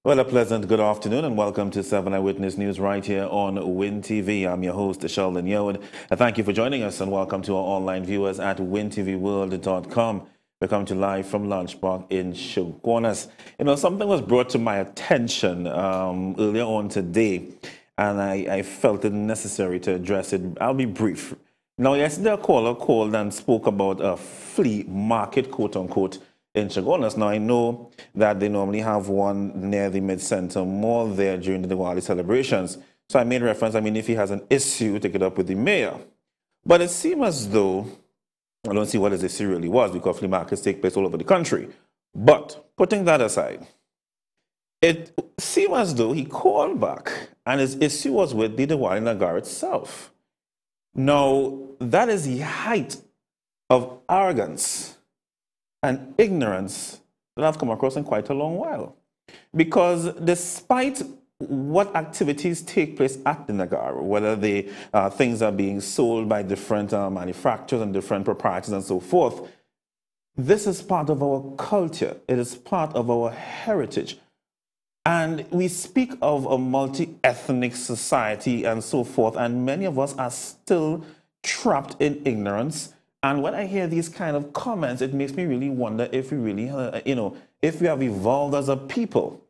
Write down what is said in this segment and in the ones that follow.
Well, a pleasant good afternoon and welcome to 7 Eyewitness News right here on Win TV. I'm your host, Sheldon Yod. Thank you for joining us and welcome to our online viewers at wintvworld.com. We're coming to live from Lunch Park in Shogunas. Something was brought to my attention earlier on today, and I felt it necessary to address it. I'll be brief. Now, yesterday a caller called and spoke about a flea market, quote unquote, in Shogunas. Now, I know that they normally have one near the Mid-Center Mall there during the Diwali celebrations. So I made reference, if he has an issue, take it up with the mayor. But it seems as though, I don't see what his issue really was because flea markets take place all over the country. But putting that aside, it seemed as though he called back and his issue was with the Diwali Nagar itself. Now, that is the height of arrogance and ignorance that I've come across in quite a long while. Because despite what activities take place at the Nagar, whether the things are being sold by different manufacturers and different proprietors and so forth, this is part of our culture. It is part of our heritage. And we speak of a multi-ethnic society and so forth, and many of us are still trapped in ignorance. And when I hear these kind of comments, it makes me really wonder if we really, if we have evolved as a people,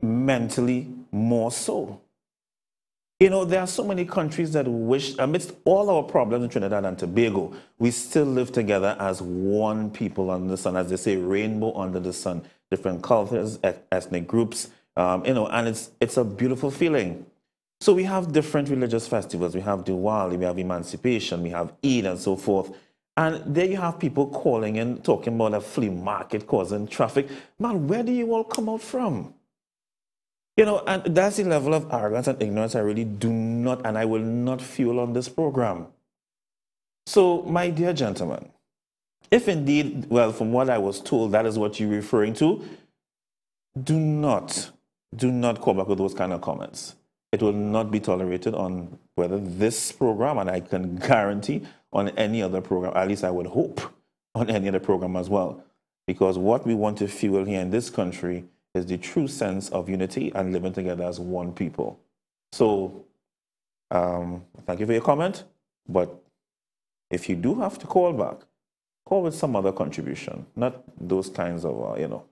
mentally more so. There are so many countries that wish, amidst all our problems in Trinidad and Tobago, we still live together as one people under the sun, as they say, rainbow under the sun, different cultures, ethnic groups, and it's a beautiful feeling. So we have different religious festivals. We have Diwali, we have Emancipation, we have Eid and so forth. And there you have people calling and talking about a flea market causing traffic. Man, where do you all come out from? And that's the level of arrogance and ignorance I really do not, and I will not fuel on this program. So, my dear gentlemen, if indeed, well, from what I was told, that is what you're referring to, do not call back with those kind of comments. It will not be tolerated on whether this program, and I can guarantee on any other program, at least I would hope on any other program as well. Because what we want to fuel here in this country is the true sense of unity and living together as one people. So, thank you for your comment. But if you do have to call back, call with some other contribution, not those kinds of,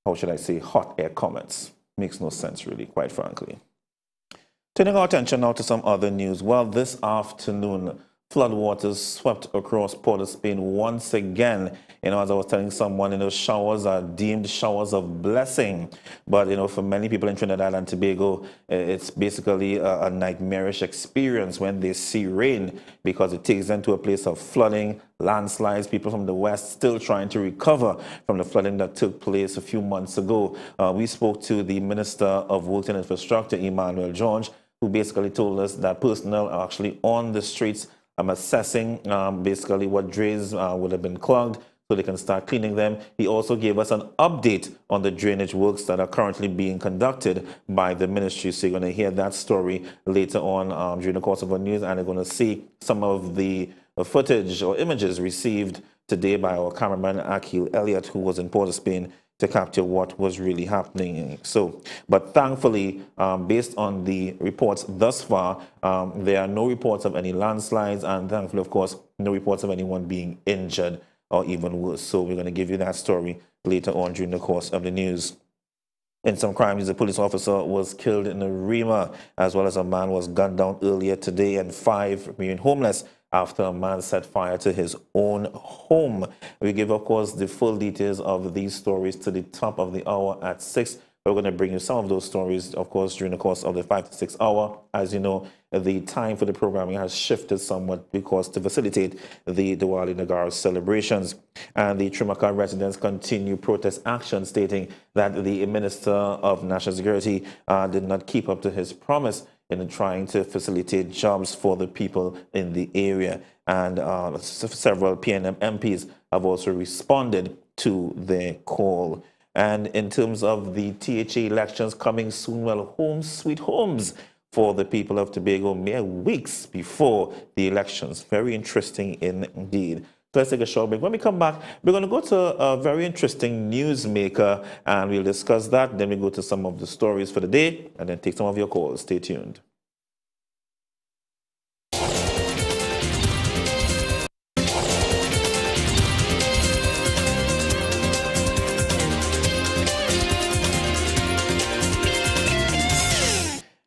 how should I say, hot air comments. Makes no sense, really, quite frankly. Turning our attention now to some other news. Well, this afternoon, floodwaters swept across Port of Spain once again. As I was telling someone, showers are deemed showers of blessing. But, for many people in Trinidad and Tobago, it's basically a nightmarish experience when they see rain because it takes them to a place of flooding, landslides, people from the west still trying to recover from the flooding that took place a few months ago. We spoke to the Minister of Works and Infrastructure, Emmanuel George, who basically told us that personnel are actually on the streets assessing basically what drains would have been clogged so they can start cleaning them. He also gave us an update on the drainage works that are currently being conducted by the ministry. So you're going to hear that story later on during the course of our news, and you're going to see some of the footage or images received today by our cameraman Akil Elliott, who was in Port of Spain to capture what was really happening. So, but thankfully, based on the reports thus far, there are no reports of any landslides, and thankfully, of course, no reports of anyone being injured or even worse. So we're going to give you that story later on during the course of the news. In some crimes, a police officer was killed in Arima, as well as a man was gunned down earlier today, and 5 remain homeless after a man set fire to his own home. We give, of course, the full details of these stories to the top of the hour at 6. We're going to bring you some of those stories, of course, during the course of the 5 to 6 hour. As you know, the time for the programming has shifted somewhat because to facilitate the Diwali Nagar celebrations. And the Trimaka residents continue protest action, stating that the Minister of National Security did not keep up to his promise in trying to facilitate jobs for the people in the area. And several PNM MPs have also responded to their call. And in terms of the THA elections coming soon, well, home sweet homes for the people of Tobago mere weeks before the elections. Very interesting indeed. So let's take a short break. When we come back, we're going to go to a very interesting newsmaker, and we'll discuss that. Then we go to some of the stories for the day, and then take some of your calls. Stay tuned.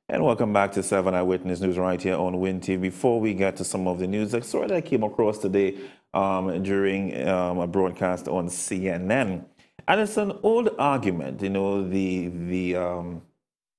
And welcome back to 7 Eyewitness News right here on WIN TV. Before we get to some of the news, a story that I came across today during a broadcast on CNN. And it's an old argument, you know, the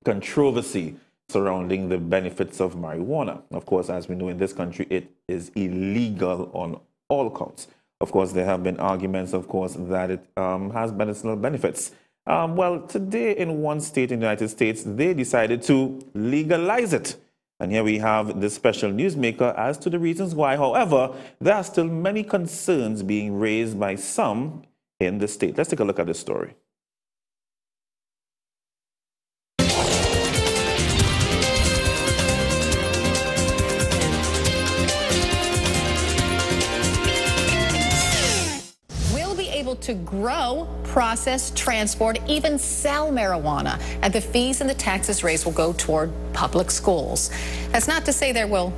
controversy surrounding the benefits of marijuana. Of course, as we know in this country, it is illegal on all counts. Of course, there have been arguments, of course, that it has medicinal benefits. Well, today in one state in the United States, they decided to legalize it. And here we have this special newsmaker as to the reasons why. However, there are still many concerns being raised by some in the state. Let's take a look at this story. To grow, process, transport, even sell marijuana, and the fees and the taxes raised will go toward public schools. That's not to say there will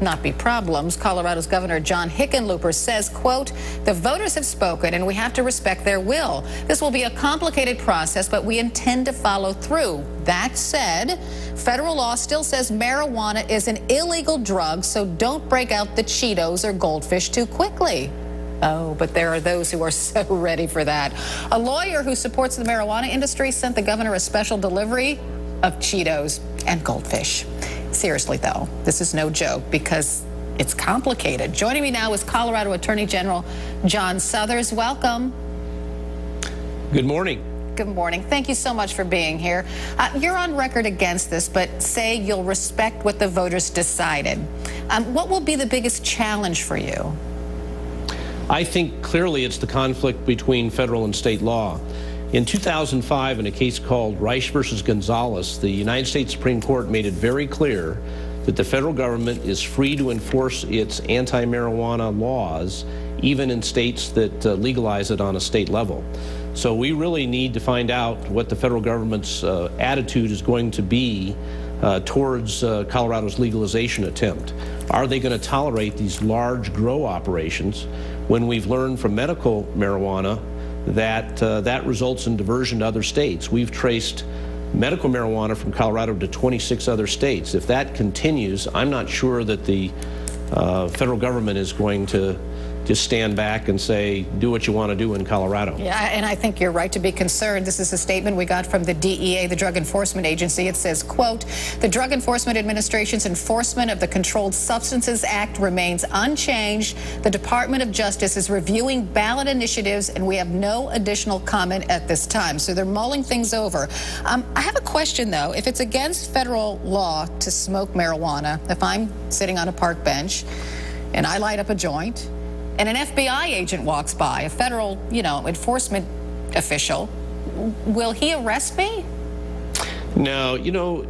not be problems. Colorado's Governor John Hickenlooper says, quote, "The voters have spoken and we have to respect their will. This will be a complicated process, but we intend to follow through." That said, federal law still says marijuana is an illegal drug, so don't break out the Cheetos or Goldfish too quickly. Oh, but there are those who are so ready for that. A lawyer who supports the marijuana industry sent the governor a special delivery of Cheetos and Goldfish. Seriously, though, this is no joke because it's complicated. Joining me now is Colorado Attorney General John Suthers. Welcome. Good morning. Good morning. Thank you so much for being here. You're on record against this, but say you'll respect what the voters decided. What will be the biggest challenge for you? I think clearly it's the conflict between federal and state law. In 2005, in a case called Reich versus Gonzalez, the United States Supreme Court made it very clear that the federal government is free to enforce its anti-marijuana laws, even in states that legalize it on a state level. So we really need to find out what the federal government's attitude is going to be towards Colorado's legalization attempt. Are they going to tolerate these large grow operations when we've learned from medical marijuana that that results in diversion to other states? We've traced medical marijuana from Colorado to 26 other states. If that continues, I'm not sure that the federal government is going to just stand back and say, do what you want to do in Colorado. Yeah, and I think you're right to be concerned. This is a statement we got from the DEA, the Drug Enforcement Agency. It says, quote, "The Drug Enforcement Administration's enforcement of the Controlled Substances Act remains unchanged. The Department of Justice is reviewing ballot initiatives, and we have no additional comment at this time." So they're mulling things over. I have a question, though. If it's against federal law to smoke marijuana, if I'm sitting on a park bench and I light up a joint, and an FBI agent walks by, a federal, enforcement official, will he arrest me? No,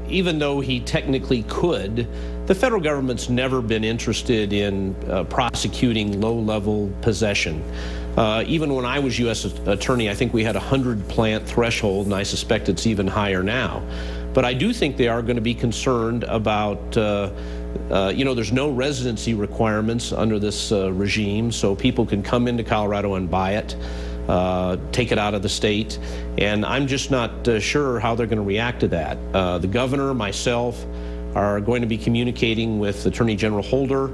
even though he technically could, the federal government's never been interested in prosecuting low-level possession. Even when I was U.S. attorney, I think we had a 100-plant threshold, and I suspect it's even higher now. But I do think they are going to be concerned about there's no residency requirements under this regime, so people can come into Colorado and buy it, take it out of the state, and I'm just not sure how they're going to react to that. The governor, myself, are going to be communicating with Attorney General Holder,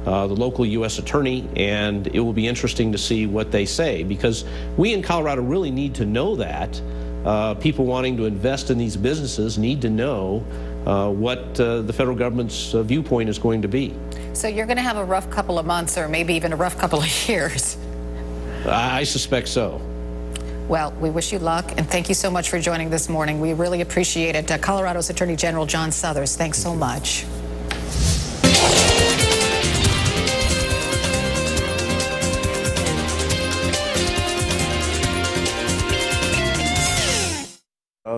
the local U.S. attorney, and it will be interesting to see what they say, because we in Colorado really need to know that. People wanting to invest in these businesses need to know what the federal government's viewpoint is going to be. So you're going to have a rough couple of months, or maybe even a rough couple of years. I suspect so. Well, we wish you luck, and thank you so much for joining this morning. We really appreciate it. Colorado's Attorney General John Suthers, thanks so much.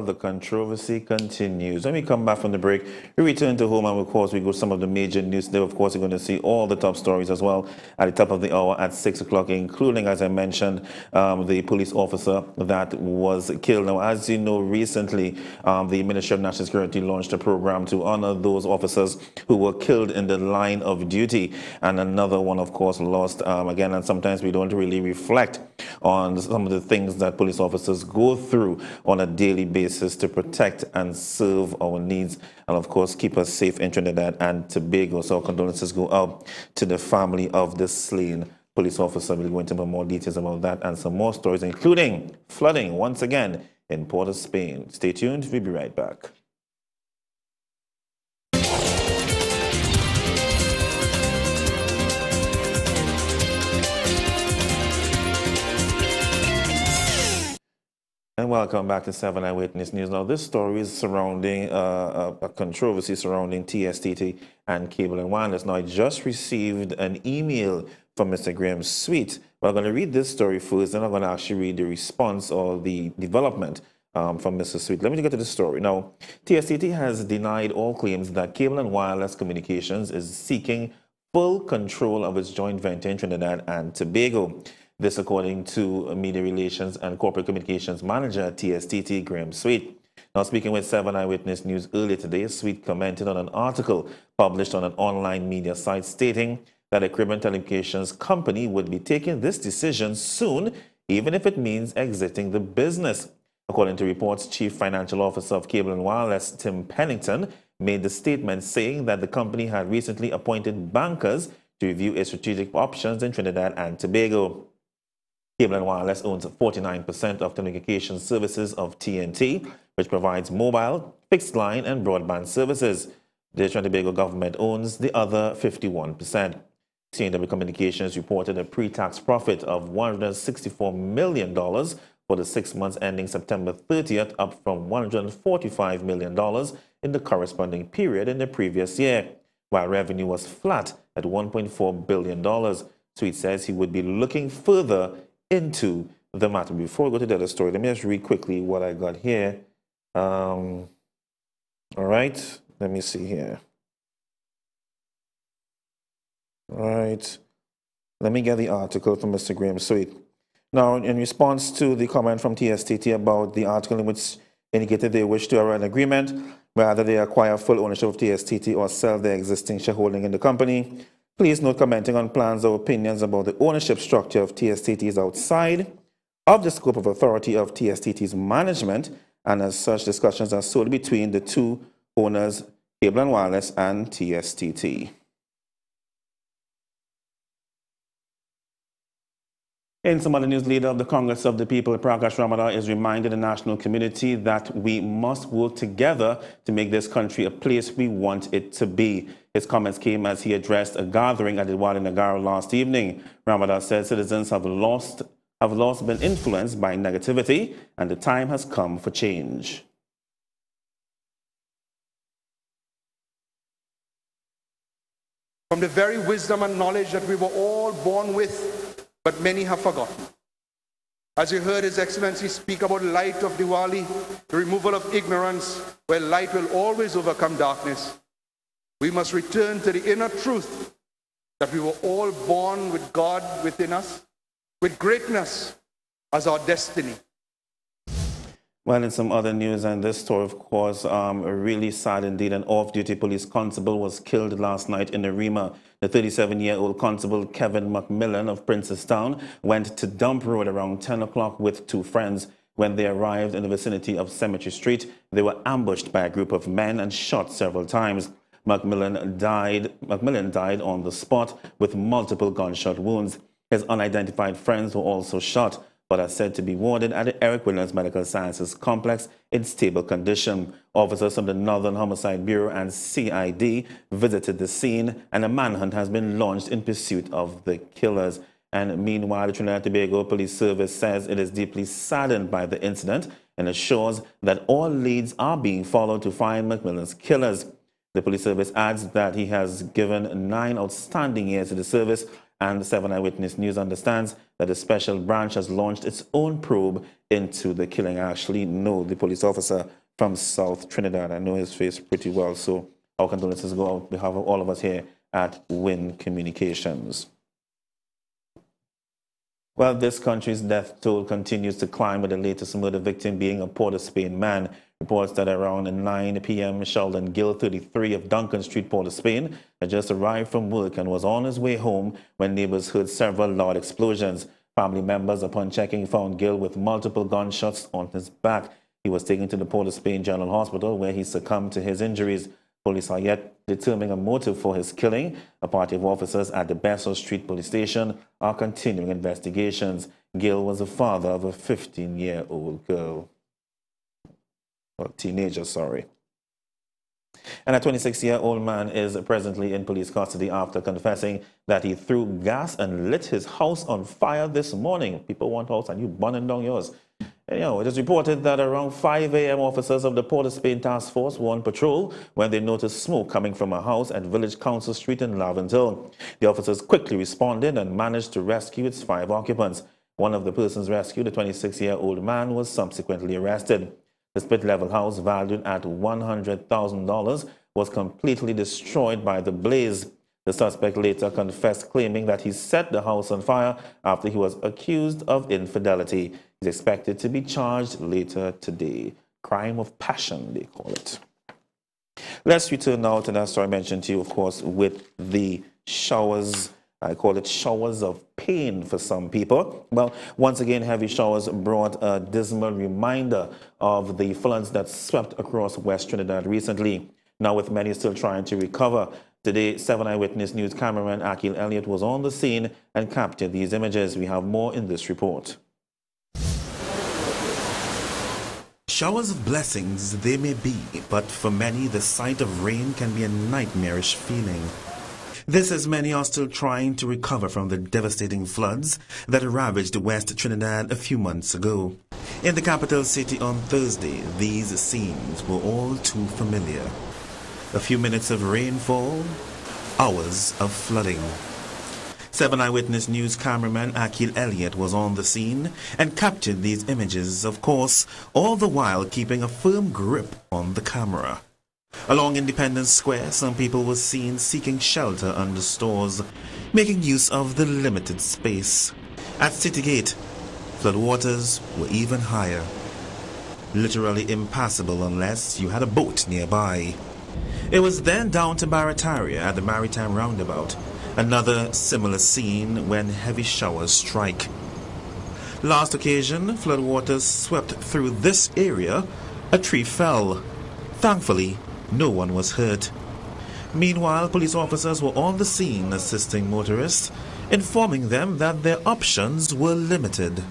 the controversy continues. When we come back from the break, we return to home and of course we go to some of the major news there. Of course, you're going to see all the top stories as well at the top of the hour at 6 o'clock, including, as I mentioned, the police officer that was killed. Now, as you know, recently, the Ministry of National Security launched a program to honor those officers who were killed in the line of duty. And another one, of course, lost again. And sometimes we don't really reflect on some of the things that police officers go through on a daily basis to protect and serve our needs and, of course, keep us safe in Trinidad and Tobago. So our condolences go out to the family of the slain police officer. We'll go into more details about that and some more stories, including flooding once again in Port of Spain. Stay tuned. We'll be right back. And welcome back to 7 Eyewitness News. Now, this story is surrounding a controversy surrounding TSTT and Cable and Wireless. Now, I just received an email from Mr. Graham Sweet. But I'm going to read this story first, then I'm going to actually read the response or the development from Mr. Sweet. Let me get to the story. Now, TSTT has denied all claims that Cable and Wireless Communications is seeking full control of its joint venture in Trinidad and Tobago. This according to Media Relations and Corporate Communications Manager at TSTT, Graham Sweet. Now, speaking with 7 Eyewitness News earlier today, Sweet commented on an article published on an online media site stating that a Caribbean Telecommunications company would be taking this decision soon, even if it means exiting the business. According to reports, Chief Financial Officer of Cable and Wireless, Tim Pennington, made the statement saying that the company had recently appointed bankers to review its strategic options in Trinidad and Tobago. Cable and Wireless owns 49% of telecommunications services of TNT, which provides mobile, fixed line, and broadband services. The Trinidad and Tobago government owns the other 51%. CNW Communications reported a pre-tax profit of $164 million for the 6 months ending September 30th, up from $145 million in the corresponding period in the previous year, while revenue was flat at $1.4 billion. Sweet says he would be looking further into the matter. Before we go to the other story, let me just read quickly what I got here. All right, let me see here. All right, let me get the article from Mr. Graham Sweet. Now, in response to the comment from TSTT about the article in which indicated they wish to arrive at an agreement, whether they acquire full ownership of TSTT or sell their existing shareholding in the company, please note commenting on plans or opinions about the ownership structure of TSTT is outside of the scope of authority of TSTT's management, and as such, discussions are solely between the two owners, Cable and Wireless and TSTT. In some other news, leader of the Congress of the People, Prakash Ramada, is reminding the national community that we must work together to make this country a place we want it to be. His comments came as he addressed a gathering at Diwali Nagara last evening. Ramada said citizens have been influenced by negativity, and the time has come for change. From the very wisdom and knowledge that we were all born with, but many have forgotten. As you heard His Excellency speak about the light of Diwali, the removal of ignorance, where light will always overcome darkness, we must return to the inner truth that we were all born with God within us, with greatness as our destiny. Well, in some other news, and this story, of course, really sad indeed. An off-duty police constable was killed last night in Arima. The 37-year-old constable, Kevin McMillan of Princestown, went to Dump Road around 10 o'clock with two friends. When they arrived in the vicinity of Cemetery Street, they were ambushed by a group of men and shot several times. McMillan died on the spot with multiple gunshot wounds. His unidentified friends were also shot, but are said to be warded at the Eric Williams Medical Sciences Complex in stable condition. Officers from the Northern Homicide Bureau and CID visited the scene, and a manhunt has been launched in pursuit of the killers. And meanwhile, the Trinidad and Tobago Police Service says it is deeply saddened by the incident and assures that all leads are being followed to find McMillan's killers. The police service adds that he has given 9 outstanding years to the service And 7 Eyewitness News understands that the special branch has launched its own probe into the killing. I actually know the police officer from South Trinidad. I know his face pretty well, so our condolences go out on behalf of all of us here at WIN Communications. Well, this country's death toll continues to climb, with the latest murder victim being a Port of Spain man. Reports that around 9 p.m., Sheldon Gill, 33, of Duncan Street, Port of Spain, had just arrived from work and was on his way home when neighbors heard several loud explosions. Family members, upon checking, found Gill with multiple gunshots on his back. He was taken to the Port of Spain General Hospital, where he succumbed to his injuries. Police are yet determining a motive for his killing. A party of officers at the Bessel Street Police Station are continuing investigations. Gill was the father of a 15-year-old girl. Or teenager, sorry. And a 26-year-old man is presently in police custody after confessing that he threw gas and lit his house on fire this morning. People want house and you burning down yours. And, it is reported that around 5 a.m. officers of the Port of Spain Task Force were on patrol when they noticed smoke coming from a house at Village Council Street in Laventille. The officers quickly responded and managed to rescue its 5 occupants. One of the persons rescued, a 26-year-old man, was subsequently arrested. The split-level house, valued at $100,000, was completely destroyed by the blaze. The suspect later confessed, claiming that he set the house on fire after he was accused of infidelity. He's expected to be charged later today. Crime of passion, they call it. Let's return now to that story I mentioned to you, of course, with the showers. I call it showers of pain for some people. Well, once again, heavy showers brought a dismal reminder of the floods that swept across West Trinidad recently. Now, with many still trying to recover, today, 7 Eyewitness News cameraman Akil Elliott was on the scene and captured these images. We have more in this report. Showers of blessings they may be, but for many the sight of rain can be a nightmarish feeling. This as many are still trying to recover from the devastating floods that ravaged West Trinidad a few months ago. In the capital city on Thursday, these scenes were all too familiar. A few minutes of rainfall, hours of flooding. 7 Eyewitness News cameraman Akil Elliott was on the scene and captured these images, of course, all the while keeping a firm grip on the camera. Along Independence Square, some people were seen seeking shelter under stores, making use of the limited space. At Citygate, floodwaters were even higher. Literally impassable unless you had a boat nearby. It was then down to Barataria at the Maritime Roundabout, another similar scene when heavy showers strike. Last occasion, floodwaters swept through this area, a tree fell. Thankfully, no one was hurt. Meanwhile, police officers were on the scene assisting motorists, informing them that their options were limited.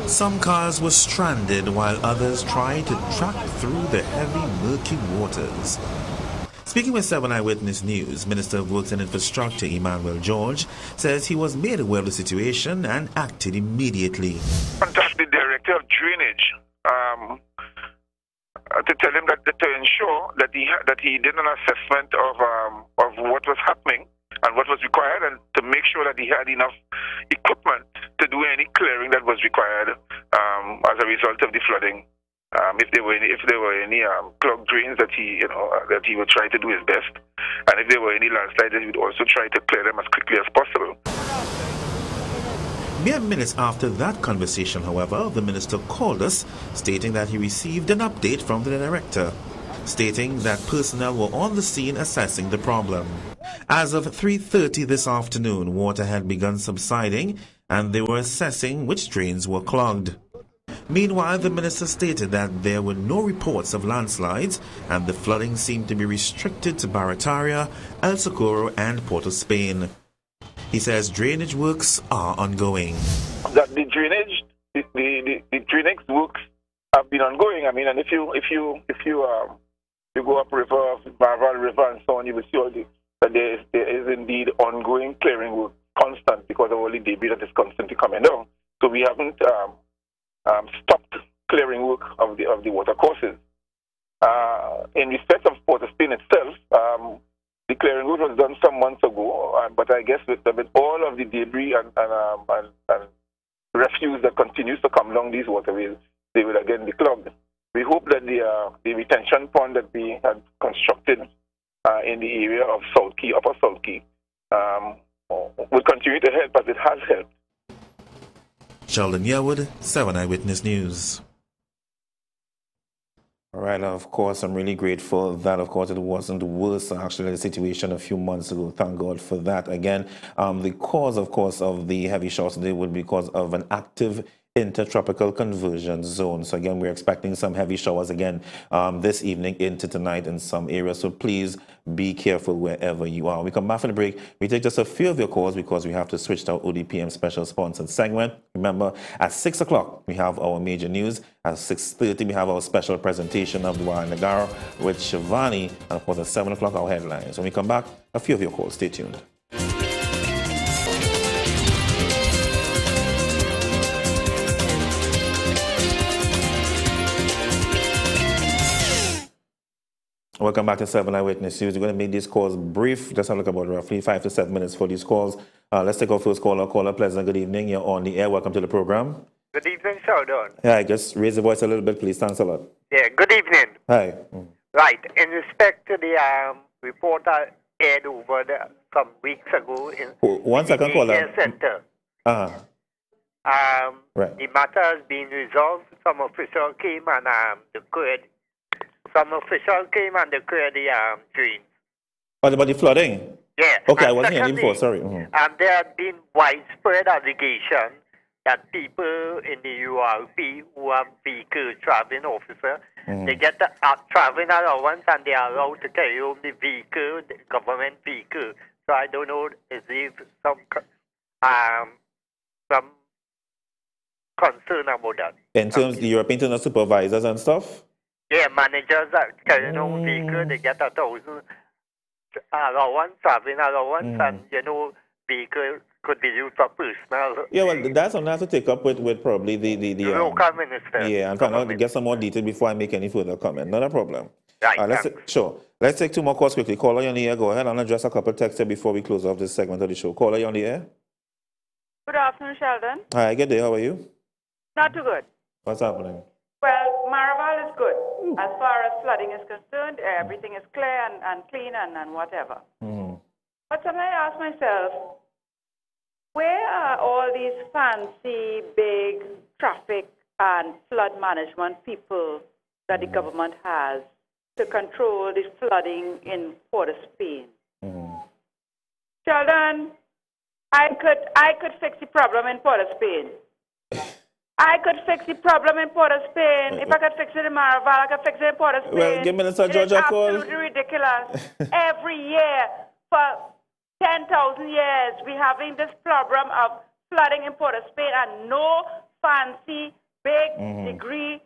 Some cars were stranded while others tried to track through the heavy, murky waters. Speaking with 7 Eyewitness News, Minister of Works and Infrastructure Emmanuel George says he was made aware of the situation and acted immediately. Contacted the Director of Drainage to tell him that to ensure that he did an assessment of what was happening and what was required, and to make sure that he had enough equipment to do any clearing that was required as a result of the flooding. If there were any clogged drains, that he would try to do his best, and if there were any landslides, he would also try to clear them as quickly as possible. Mere minutes after that conversation, however, the minister called us, stating that he received an update from the director, stating that personnel were on the scene assessing the problem. As of 3:30 this afternoon, water had begun subsiding, and they were assessing which drains were clogged. Meanwhile, the minister stated that there were no reports of landslides, and the flooding seemed to be restricted to Barataria, El Socorro, and Port of Spain. He says drainage works are ongoing. That the drainage works have been ongoing. I mean, and if you go up river, Barval River, and so on, you will see that there is indeed ongoing clearing work constant because of all the debris that is constantly coming down. So we haven't stopped clearing work of the water courses. In respect of Port of Spain itself, the clearing work was done some months ago, but I guess with all of the debris and refuse that continues to come along these waterways, they will again be clogged. We hope that the retention pond that we had constructed in the area of South Key, Upper South Key, will continue to help as it has helped. Sheldon Yearwood, 7 Eyewitness News. All right, of course, I'm really grateful that, of course, it wasn't worse, actually, the situation a few months ago. Thank God for that. Again, the cause, of course, of the heavy showers today would be because of an active intertropical conversion zone. So again, we're expecting some heavy showers again this evening into tonight in some areas. So please be careful wherever you are. We come back from the break. We take just a few of your calls because we have to switch to our ODPM special sponsored segment. Remember, at 6 o'clock, we have our major news. At 6:30, we have our special presentation of Diwali Nagara with Shivani. And of course, at 7 o'clock, our headlines. When we come back, a few of your calls. Stay tuned. Welcome back to 7 Eyewitness News. We're going to make these calls brief. Just have a look about roughly 5 to 7 minutes for these calls. Let's take our first caller. Caller, pleasant good evening. You're on the air. Welcome to the program. Good evening, Sheldon. Hi, just raise the voice a little bit, please. Thanks a lot. Yeah, good evening. Hi. Right, in respect to the report I aired over some weeks ago in One second, caller. Center. Right. The matter has been resolved. Some official came and declared. Some official came and declared the drains. What about the flooding? Yeah. Okay, and I wasn't hearing before. Sorry. There have been widespread allegations that people in the URP who have vehicle traveling officer, they get the traveling allowance and they are allowed to carry home the vehicle, the government vehicle. So I don't know if some concern about that. In terms of the European Internal supervisors and stuff? Yeah, managers are carrying home vehicle, they get 1,000 allowance, traveling allowance, and vehicle could be used for personal. Yeah, well, that's something I have to take up with probably the local minister. Yeah, and find out to get some more detail before I make any further comment. Not a problem. Right. Let's take 2 more calls quickly. Caller, you're on the air. Go ahead and address a couple of texts here before we close off this segment of the show. Caller, you're on the air. Good afternoon, Sheldon. Hi, good day. How are you? Not too good. What's happening? Well, Maraval is good. As far as flooding is concerned, everything is clear and clean and whatever. But sometimes I ask myself, where are all these fancy, big traffic and flood management people that the government has to control the flooding in Port of Spain? Sheldon, I could fix the problem in Port of Spain. I could fix the problem in Port of Spain. If I could fix it in Maraval, I could fix it in Port of Spain. Well, give Minister George a call. It's absolutely ridiculous. Every year, for 10,000 years, we're having this problem of flooding in Port of Spain, and no fancy, big degree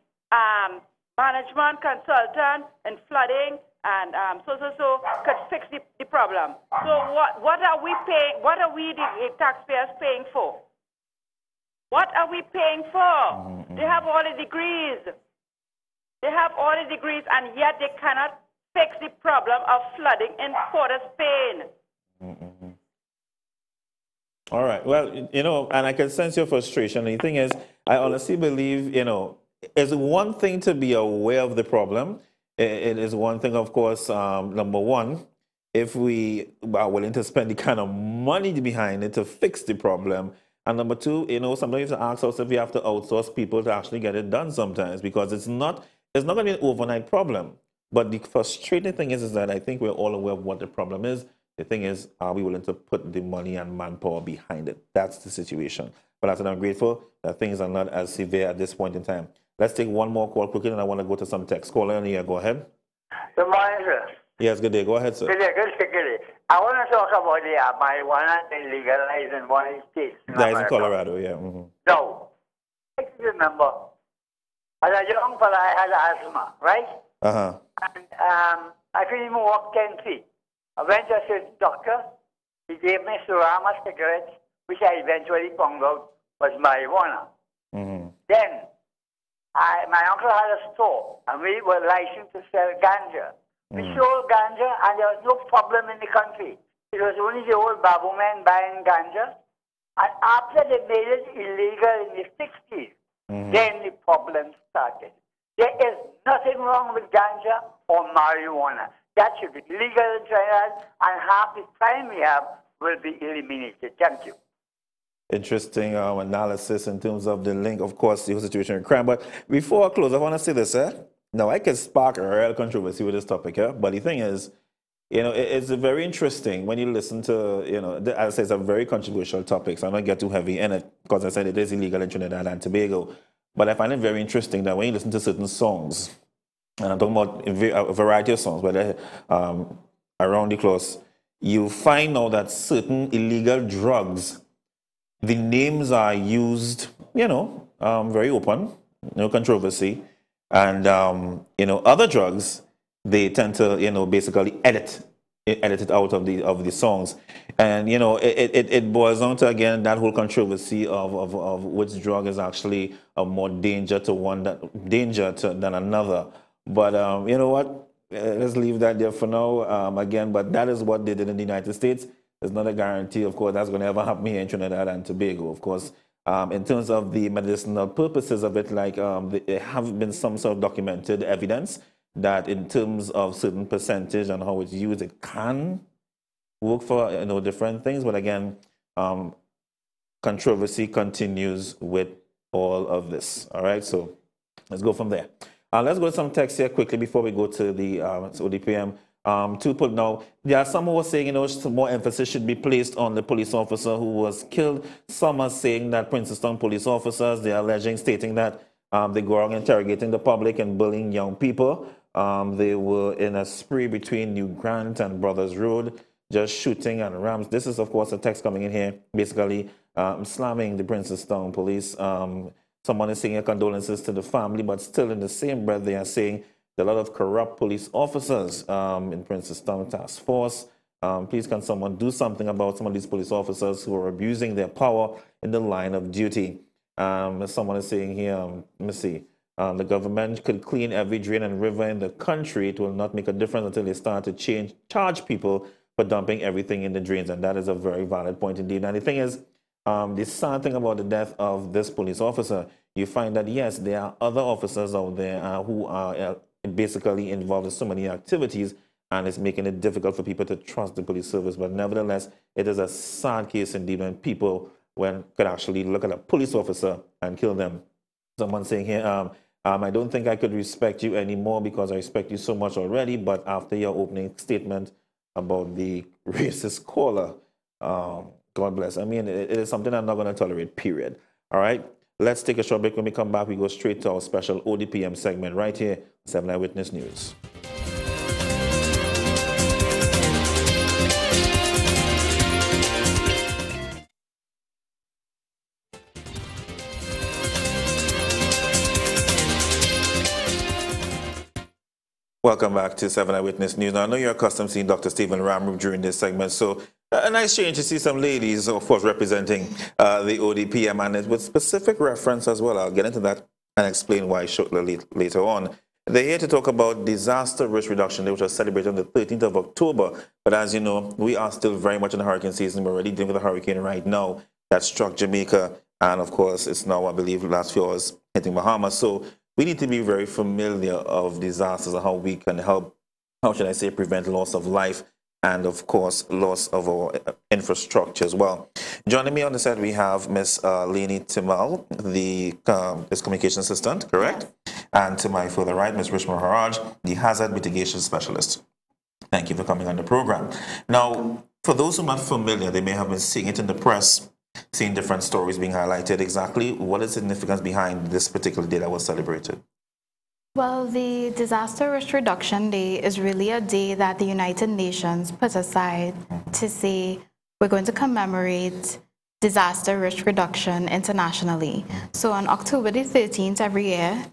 management consultant in flooding and so could fix the problem. So what are we paying? What are we, the taxpayers, paying for? What are we paying for? They have all the degrees. They have all the degrees, and yet they cannot fix the problem of flooding in Port of Spain. All right. Well, and I can sense your frustration. The thing is, I honestly believe, it's one thing to be aware of the problem. It is one thing, of course, number one, if we are willing to spend the kind of money behind it to fix the problem. And number two, sometimes you have to ask ourselves if we have to outsource people to actually get it done sometimes, because it's not going to be an overnight problem. But the frustrating thing is that I think we're all aware of what the problem is. The thing is, are we willing to put the money and manpower behind it? That's the situation. But as I'm grateful that things are not as severe at this point in time. Let's take one more call quickly, and I want to go to some text. Caller on the air. Go ahead. Good morning, sir. Yes, good day. Go ahead, sir. Good day. I want to talk about the marijuana being legalized in one state. That is in Colorado, yeah. No. I can remember, as a young fella, I had asthma, right? And I couldn't even walk 10 feet. I went to a certain doctor. He gave me Surama cigarettes, which I eventually found out was marijuana. Then, my uncle had a store, and we were licensed to sell ganja. We sold ganja, and there was no problem in the country. It was only the old babu men buying ganja. And after they made it illegal in the 60s, then the problem started. There is nothing wrong with ganja or marijuana. That should be legal in Trinidad, and half the crime we have will be eliminated. Thank you. Interesting analysis in terms of the link, of course, the whole situation in crime. But before I close, I want to say this. Now, I can spark a real controversy with this topic, but the thing is, it's very interesting when you listen to, as I say, it's a very controversial topic, so I'm not get too heavy in it, because I said it is illegal in Trinidad and Tobago. But I find it very interesting that when you listen to certain songs, and I'm talking about a variety of songs, whether around the close, you find out that certain illegal drugs, the names are used, very open, no controversy. And, other drugs, they tend to, basically edit it out of the songs. And, it boils down to, again, that whole controversy of which drug is actually a more danger than another. But, you know what? Let's leave that there for now. Again, but that is what they did in the United States. There's not a guarantee, of course, that's going to ever happen here in Trinidad and Tobago, of course. In terms of the medicinal purposes of it, there have been some sort of documented evidence that in terms of certain percentage and how it's used, it can work for different things. But again, controversy continues with all of this. All right, so let's go from there. Let's go to some text here quickly before we go to the ODPM. Now, there are some who are saying, some more emphasis should be placed on the police officer who was killed. Some are saying that Princeton police officers, they are alleging, stating that they go around interrogating the public and bullying young people. They were in a spree between New Grant and Brothers Road, just shooting and rams. This is, of course, a text coming in here, basically slamming the Princeton police. Someone is saying condolences to the family, but still in the same breath, they are saying a lot of corrupt police officers in Princeton Task Force. Please, can someone do something about some of these police officers who are abusing their power in the line of duty? Someone is saying here, let me see, the government could clean every drain and river in the country. It will not make a difference until they start to charge people for dumping everything in the drains. And that is a very valid point indeed. And the thing is, the sad thing about the death of this police officer, you find that, yes, there are other officers out there who are basically involved in so many activities, and it's making it difficult for people to trust the police service. But nevertheless, it is a sad case indeed when people could actually look at a police officer and kill them. Someone saying here, I don't think I could respect you anymore because I respect you so much already, but after your opening statement about the racist caller, God bless. I mean, it is something I'm not going to tolerate, period. All right? Let's take a short break. When we come back, we go straight to our special ODPM segment right here, 7 Eyewitness News. Welcome back to 7 Eyewitness News. Now, I know you're accustomed to seeing Dr. Stephen Ramroop during this segment, so a nice change to see some ladies, of course, representing the ODPM, and with specific reference as well. I'll get into that and explain why shortly later on. They're here to talk about Disaster Risk Reduction Day, which was celebrated on the 13th of October. But as you know, we are still very much in the hurricane season. We're already dealing with a hurricane right now that struck Jamaica. And of course, it's now, I believe, last few hours hitting Bahamas. So we need to be very familiar of disasters and how we can help, how should I say, prevent loss of life and, of course, loss of our infrastructure as well. Joining me on the set, we have Ms. Lainey Timal, the communication assistant, correct? Yes. And to my further right, Ms. Rishma Haraj, the hazard mitigation specialist. Thank you for coming on the program. Now, for those who are not familiar, they may have been seeing it in the press, seeing different stories being highlighted. Exactly what is the significance behind this particular day that was celebrated? Well, the Disaster Risk Reduction Day is really a day that the United Nations put aside to say we're going to commemorate disaster risk reduction internationally. So on October the 13th every year,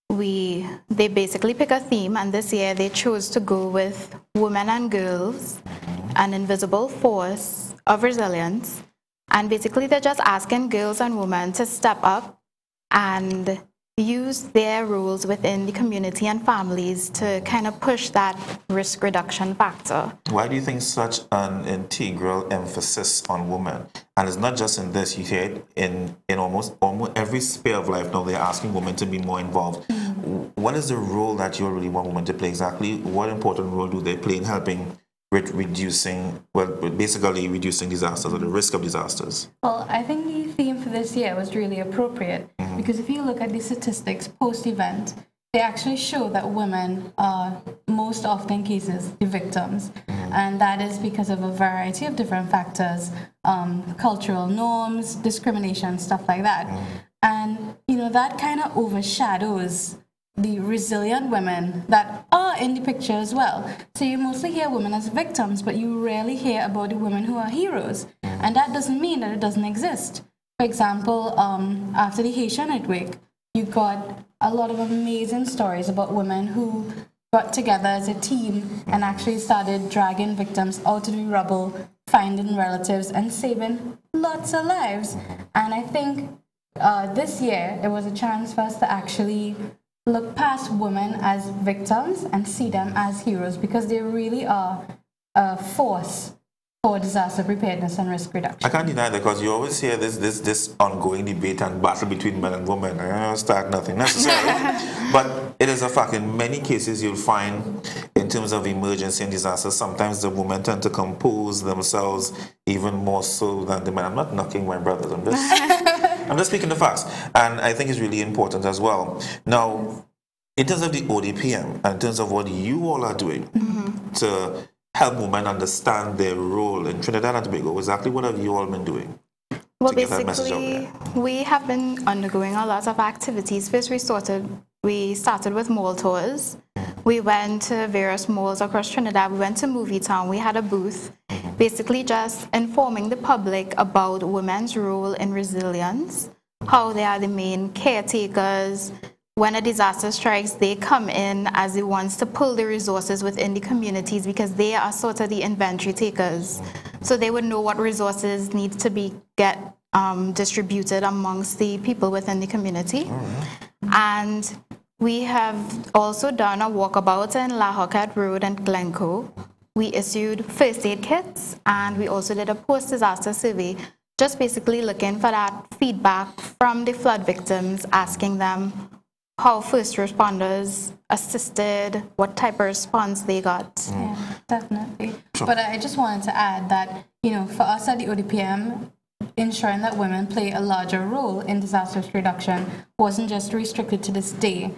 they basically pick a theme, and this year they chose to go with women and girls, an invisible force, of resilience. And basically, they're just asking girls and women to step up and use their roles within the community and families to kind of push that risk reduction factor. Why do you think such an integral emphasis on women? And it's not just in this, you hear it in almost every sphere of life now, they're asking women to be more involved. What is the role that you really want women to play exactly? What important role do they play in helping with reducing, well, basically reducing disasters or the risk of disasters? Well, I think the theme for this year was really appropriate because if you look at the statistics post-event, they actually show that women are most often cases the victims. And that is because of a variety of different factors, cultural norms, discrimination, stuff like that. And, you know, that kind of overshadows the resilient women that are in the picture as well. So you mostly hear women as victims, but you rarely hear about the women who are heroes. And that doesn't mean that it doesn't exist. For example, after the Haitian earthquake, you got a lot of amazing stories about women who got together as a team and actually started dragging victims out of the rubble, finding relatives, and saving lots of lives. And I think this year, it was a chance for us to actually look past women as victims and see them as heroes because they really are a force for disaster preparedness and risk reduction. I can't deny that because you always hear this ongoing debate and battle between men and women. I don't start nothing necessarily. But it is a fact. In many cases, you'll find in terms of emergency and disasters, sometimes the women tend to compose themselves even more so than the men. I'm not knocking my brothers. I'm just speaking the facts. And I think it's really important as well. Now, in terms of the ODPM, and in terms of what you all are doing to help women understand their role in Trinidad and Tobago, exactly what have you all been doing? Well, basically, we have been undergoing a lot of activities. First, we started with mall tours. We went to various malls across Trinidad. We went to Movie Town. We had a booth, basically just informing the public about women's role in resilience, how they are the main caretakers. When a disaster strikes, they come in as the ones to pull the resources within the communities because they are sort of the inventory takers. So they would know what resources need to be distributed amongst the people within the community. And we have also done a walkabout in La Hockett Road and Glencoe. We issued first aid kits and we also did a post-disaster survey, just basically looking for that feedback from the flood victims, asking them how first responders assisted, what type of response they got. Yeah, definitely. But I just wanted to add that, you know, for us at the ODPM, ensuring that women play a larger role in disaster risk reduction wasn't just restricted to this day.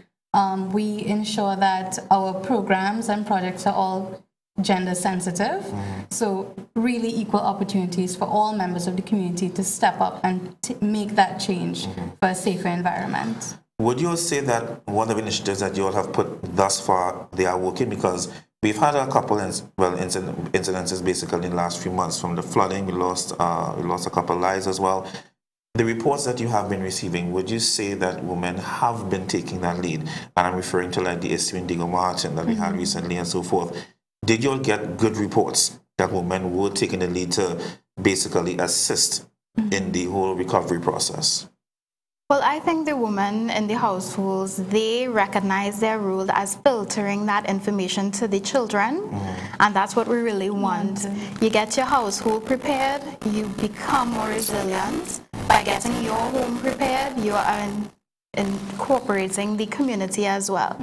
We ensure that our programs and projects are all gender sensitive. So really equal opportunities for all members of the community to step up and make that change for a safer environment. Would you say that one of the initiatives that you all have put thus far, they are working? Because we've had a couple incidences basically in the last few months. From the flooding, we lost a couple lives as well. The reports that you have been receiving, would you say that women have been taking that lead? And I'm referring to like the issue in Diego Martin that we had recently and so forth. Did you all get good reports that women were taking the lead to basically assist in the whole recovery process? Well, I think the women in the households, they recognize their role as filtering that information to the children, and that's what we really want. You get your household prepared, you become more resilient. By getting your home prepared, you are incorporating the community as well.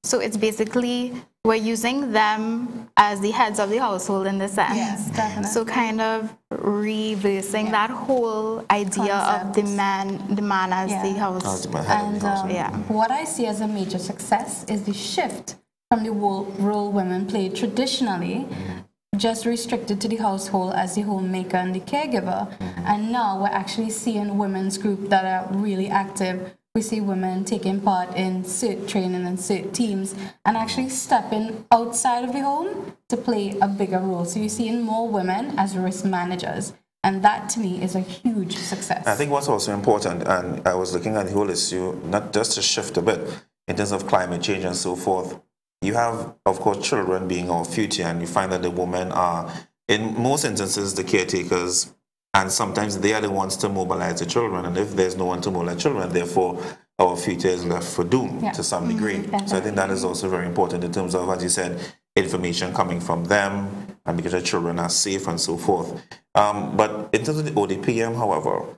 So it's basically, we're using them as the heads of the household in the sense. Yes, definitely. So kind of reversing that whole idea of the man as the house. And what I see as a major success is the shift from the role women played traditionally, just restricted to the household as the homemaker and the caregiver. And now we're actually seeing women's groups that are really active. We see women taking part in CERT training and CERT teams and actually stepping outside of the home to play a bigger role. So you're seeing more women as risk managers. And that, to me, is a huge success. I think what's also important, and I was looking at the whole issue, not just to shift a bit in terms of climate change and so forth. You have, of course, children being our future, and you find that the women are in most instances, the caretakers, and sometimes they are the ones to mobilize the children. And if there's no one to mobilize children, therefore our future is left for doom to some degree. So I think that is also very important in terms of, as you said, information coming from them and because the children are safe and so forth. But in terms of the ODPM, however,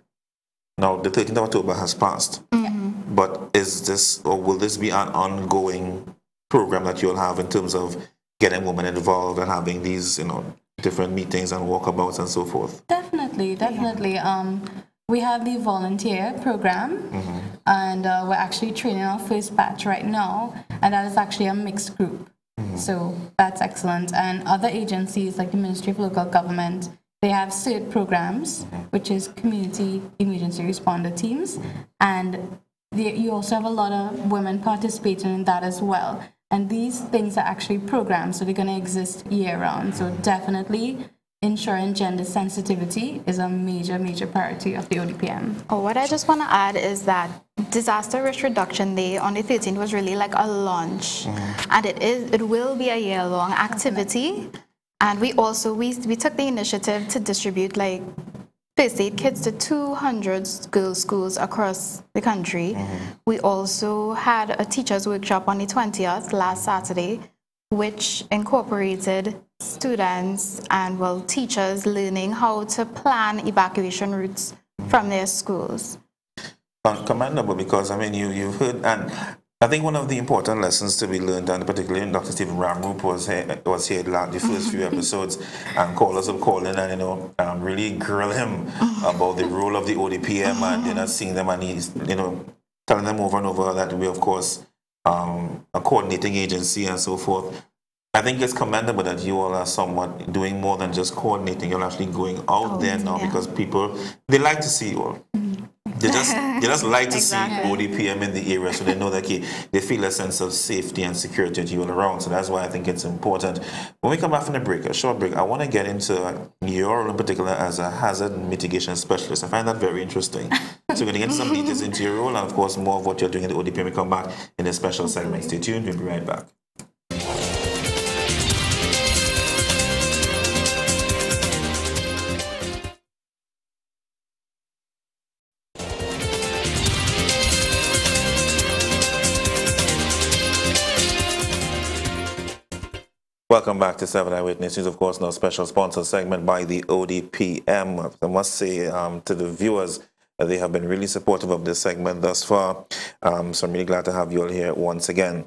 now the 13th of October has passed. But is this, or will this be an ongoing program that you'll have in terms of getting women involved and having these, different meetings and walkabouts and so forth? Definitely. We have the volunteer program, and we're actually training our first batch right now, and that is actually a mixed group. So that's excellent. And other agencies like the Ministry of Local Government, they have CERT programs, which is Community Emergency Responder Teams, and you also have a lot of women participating in that as well. And these things are actually programs, so they're going to exist year-round. So definitely ensuring gender sensitivity is a major, major priority of the ODPM. What I just want to add is that Disaster Risk Reduction Day on the 13th was really like a launch. And it will be a year-long activity. And we also, we took the initiative to distribute like first aid kits to 200 girls' schools across the country. We also had a teachers' workshop on the 20th, last Saturday, which incorporated students and, teachers learning how to plan evacuation routes from their schools. Commendable, because, you've heard, and I think one of the important lessons to be learned, and particularly Dr. Stephen Ramroop was here the first few episodes, and callers will call in and really grill him about the role of the ODPM, and not seeing them, and he's telling them over and over that we, of course, a coordinating agency and so forth. I think it's commendable that you all are somewhat doing more than just coordinating. You're actually going out there now because people, they like to see you all. They just like to see ODPM in the area, so they know that they feel a sense of safety and security with you all around. So that's why I think it's important. When we come back from the break, a short break, I want to get into your role in particular as a hazard mitigation specialist. I find that very interesting. So we're going to get some details into your role and, of course, more of what you're doing at the ODPM. We come back in a special segment. Stay tuned. We'll be right back. Welcome back to 7 Eyewitness News. Of course, no special sponsor segment by the ODPM. I must say to the viewers, they have been really supportive of this segment thus far. So I'm really glad to have you all here once again.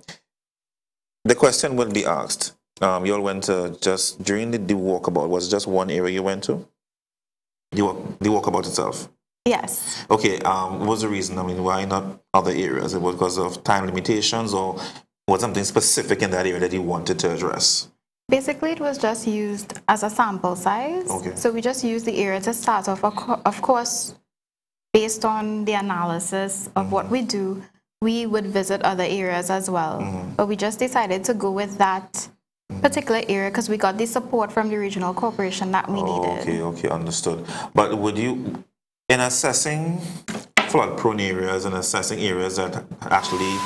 The question will be asked. You all went to just during the walkabout, was it just one area you went to? The walkabout itself? Yes. Okay. What was the reason? Why not other areas? It was because of time limitations, or was something specific in that area that you wanted to address? Basically, it was just used as a sample size. So we just used the area to start off. Of course, based on the analysis of what we do, we would visit other areas as well. But we just decided to go with that particular area because we got the support from the regional corporation that we needed. Okay, understood. But would you, in assessing flood-prone areas and assessing areas that actually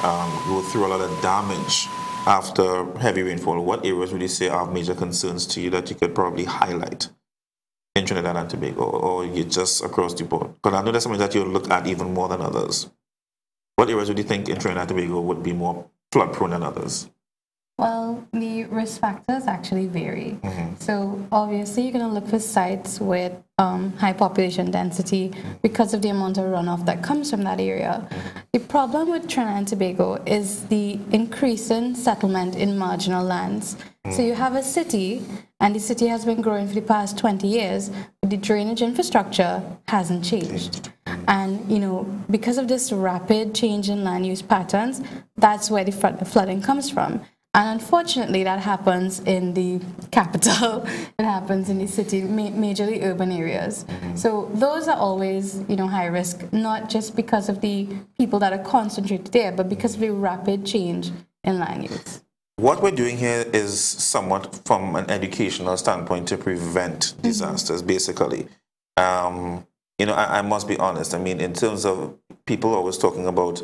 go through a lot of damage after heavy rainfall, what areas would you say are major concerns to you that you could probably highlight in Trinidad and Tobago, or you just across the board? Because I know that's something that you'll look at even more than others. What areas would you think in Trinidad and Tobago would be more flood-prone than others? Well, the risk factors actually vary. So obviously you're going to look for sites with high population density because of the amount of runoff that comes from that area. The problem with Trinidad and Tobago is the increasing settlement in marginal lands. So you have a city, and the city has been growing for the past 20 years, but the drainage infrastructure hasn't changed. And, because of this rapid change in land use patterns, that's where the flooding comes from. And unfortunately, that happens in the capital. It happens in the city, majorly urban areas. So those are always, high risk, not just because of the people that are concentrated there, but because of the rapid change in land use. What we're doing here is somewhat from an educational standpoint to prevent disasters, basically. I must be honest. In terms of people always talking about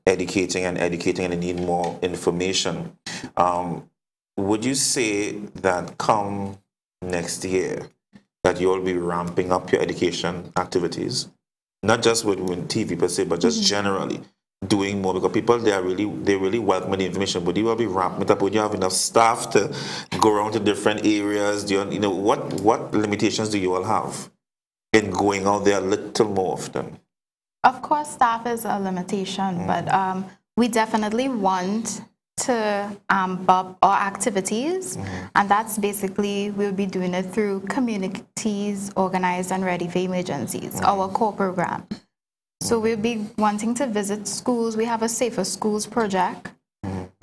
educating and they need more information. Would you say that come next year that you'll be ramping up your education activities, not just with TV per se, but just generally doing more, because people they really welcome the information, but you will be ramping it up. Would you have enough staff to go around to different areas? Do you know what limitations do you all have in going out there a little more often? Of course, staff is a limitation, but we definitely want to amp up our activities, and that's basically, we'll be doing it through communities organized and ready for emergencies, our core program. So we'll be wanting to visit schools. We have a Safer Schools project.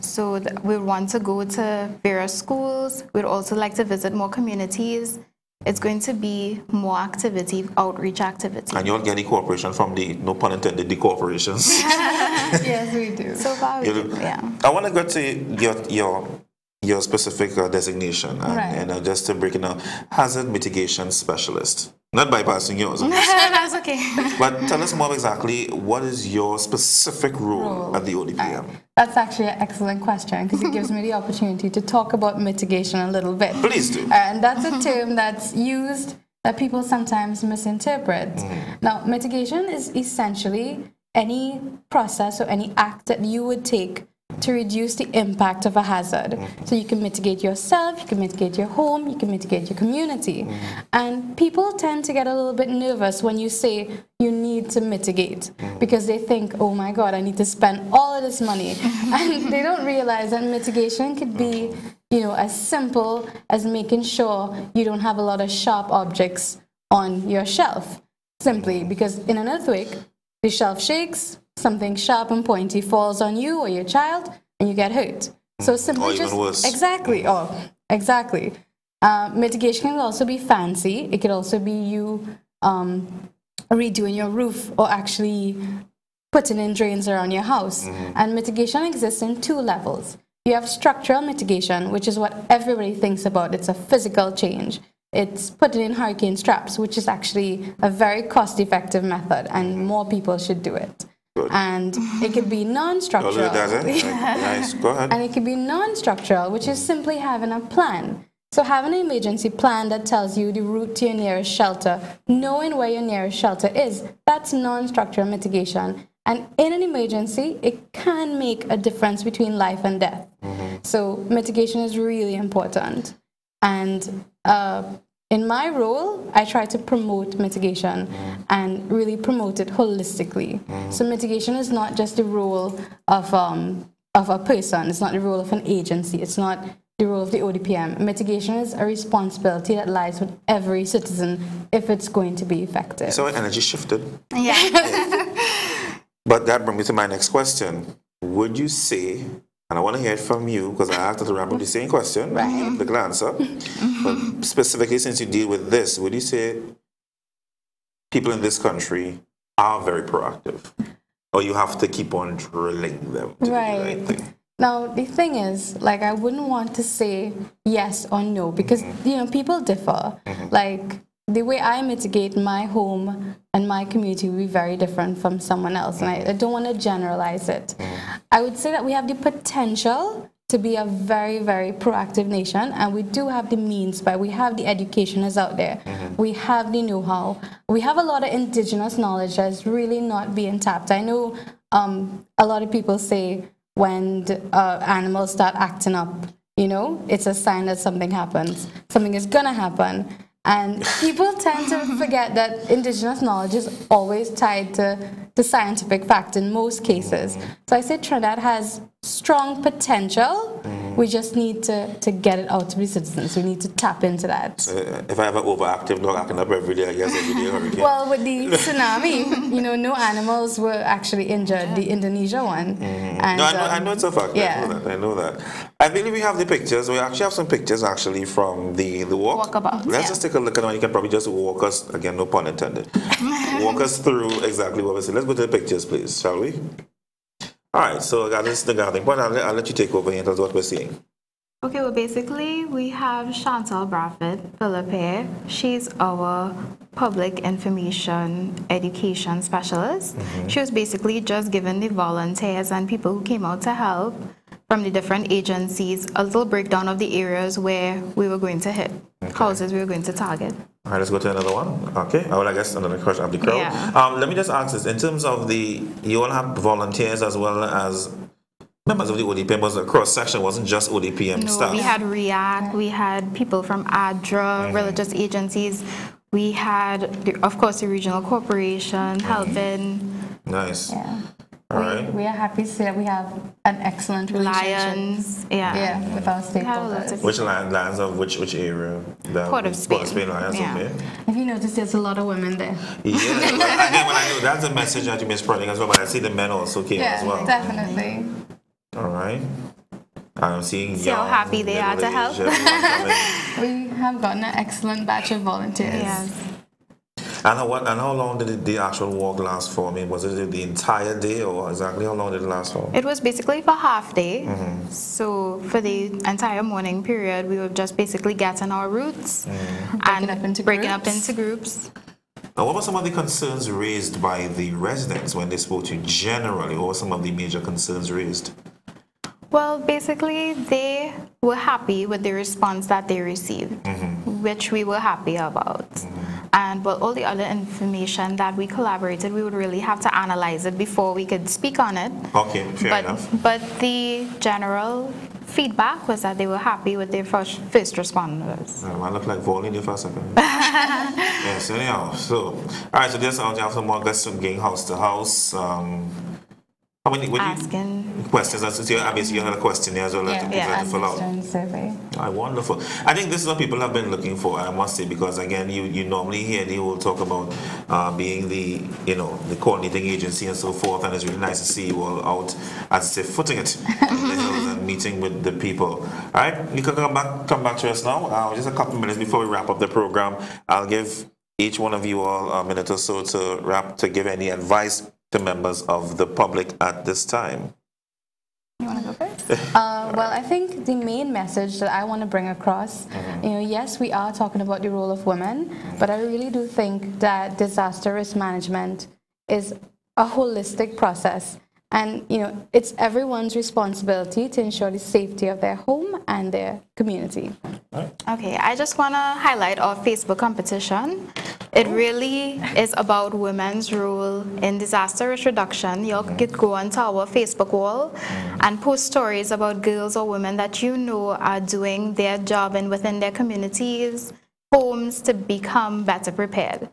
So we'll want to go to various schools. We'd also like to visit more communities. It's going to be more activity, outreach activity. And you'll get the cooperation from the, no pun intended, the corporations. Yes, we do. So far, we do, yeah. I want to go to your specific designation, and just to break it down, hazard mitigation specialist. Not bypassing yours. That's okay. But tell us more exactly, what is your specific role at the ODPM? That's actually an excellent question, because it gives me the opportunity to talk about mitigation a little bit. Please do. And that's a term that's used that people sometimes misinterpret. Now, mitigation is essentially any process or any act that you would take to reduce the impact of a hazard. So you can mitigate yourself, you can mitigate your home, you can mitigate your community. And people tend to get a little bit nervous when you say you need to mitigate, because they think, oh my God, I need to spend all of this money. And they don't realize that mitigation could be, you know, as simple as making sure you don't have a lot of sharp objects on your shelf. Simply because in an earthquake, the shelf shakes, something sharp and pointy falls on you or your child, and you get hurt. So simply or even worse. Exactly. Oh, exactly. Mitigation can also be fancy. It could also be you redoing your roof, or actually putting in drains around your house. And mitigation exists in two levels. You have structural mitigation, which is what everybody thinks about. It's a physical change. It's putting in hurricane straps, which is actually a very cost-effective method, and more people should do it. Good. And it could be non-structural. Nice. Go ahead. And it could be non-structural, which is simply having a plan. So having an emergency plan that tells you the route to your nearest shelter, knowing where your nearest shelter is, that's non-structural mitigation. And in an emergency, it can make a difference between life and death. So mitigation is really important. And in my role, I try to promote mitigation and really promote it holistically. So mitigation is not just the role of a person. It's not the role of an agency. It's not the role of the ODPM. Mitigation is a responsibility that lies with every citizen if it's going to be effective. So energy shifted. Yeah. But that brings me to my next question. Would you say, and I want to hear it from you, because I asked her to wrap up the same question, the answer. But specifically, since you deal with this, would you say people in this country are very proactive? Or you have to keep on drilling them to do the right thing? Now, the thing is, like, I wouldn't want to say yes or no, because, you know, people differ. Like, the way I mitigate my home and my community will be very different from someone else, and I don't want to generalize it. I would say that we have the potential to be a very, very proactive nation, and we do have the means, but we have the education is out there. We have the know-how. We have a lot of indigenous knowledge that's really not being tapped. I know a lot of people say when animals start acting up, you know, it's a sign that something happens. Something is going to happen. And people tend to forget that indigenous knowledge is always tied to scientific fact in most cases. So I say Trinidad has strong potential. We just need to get it out to the citizens. We need to tap into that. If I have an overactive dog acting up every day, I guess every day hurricane. Well, with the tsunami, you know, no animals were actually injured, the Indonesia one. And, no, I know it's a fact. Yeah. I know that. I believe we have the pictures. We actually have some pictures actually from the walk. Walkabout. Let's just take a look at them. You can probably just walk us, again, no pun intended, walk us through exactly what we see. Let's go to the pictures, please, shall we? All right, so this is the gathering point. I'll let you take over here and tell us what we're seeing. Okay, well, basically, we have Chantal Bradford Philippe. She's our public information education specialist. She was basically just given the volunteers and people who came out to help from the different agencies, a little breakdown of the areas where we were going to hit, houses we were going to target. All right, let's go to another one. Okay, I guess another question of the crowd. Yeah. Let me just ask this. In terms of you all have volunteers as well as members of the ODPM, was a cross-section, wasn't just ODPM staff? We had REACT, we had people from ADRA, religious agencies, we had, of course, the regional corporation helping. Nice. Yeah. All right. We are happy to say that we have an excellent relationship. Lions, yeah. With our stakeholders. Which Lions of which area? Port of Spain. Port of Spain Lions, okay. Have you noticed there's a lot of women there? Yeah, again, when I know that's a message that you've been spreading as well, but I see the men also came as well. Definitely. All right. I'm seeing See how happy they are to help. We have gotten an excellent batch of volunteers. Yes. And how long did the actual walk last for? I mean, was it the entire day, or exactly how long did it last for? It was basically for half day. So for the entire morning period, we were just basically getting our routes and breaking up into groups. Now, what were some of the concerns raised by the residents when they spoke to you generally? What were some of the major concerns raised? Well, basically, they were happy with the response that they received, which we were happy about. And all the other information that we collaborated, we would really have to analyze it before we could speak on it. Okay, fair enough. But the general feedback was that they were happy with their first responders. I look like falling there for a second. Yes, anyhow. So, all right, so there's some more guests from going house to house. How many questions? Obviously, you had a questionnaire as well that people to fill out. Survey. Wonderful. I think this is what people have been looking for, I must say, because again, you normally hear the whole talk about being the coordinating agency and so forth, and it's really nice to see you all out, as I say, footing it in the hills and meeting with the people. All right, you can come back to us now. Just a couple minutes before we wrap up the program. I'll give each one of you all a minute or so to give any advice to members of the public at this time. You want to go first? Well, I think the main message that I want to bring across, yes, we are talking about the role of women, but I really do think that disaster risk management is a holistic process. And, it's everyone's responsibility to ensure the safety of their home and their community. Okay, I just want to highlight our Facebook competition. It really is about women's role in disaster risk reduction. You could go onto our Facebook wall and post stories about girls or women that you know are doing their job and within their communities, homes, to become better prepared.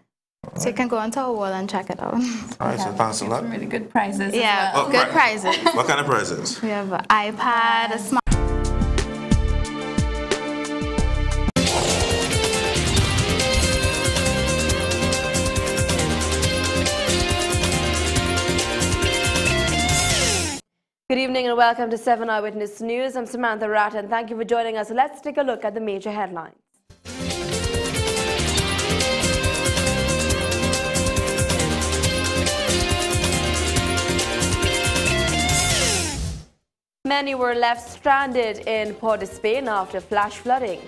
So you can go onto our wall and check it out. All right, so thanks a lot. Some really good prizes. Yeah, as well. good prizes. What kind of prizes? We have an iPad, a smart. Good evening and welcome to 7 Eyewitness News. I'm Samantha Ratt and thank you for joining us. Let's take a look at the major headlines. Many were left stranded in Port of Spain after flash flooding.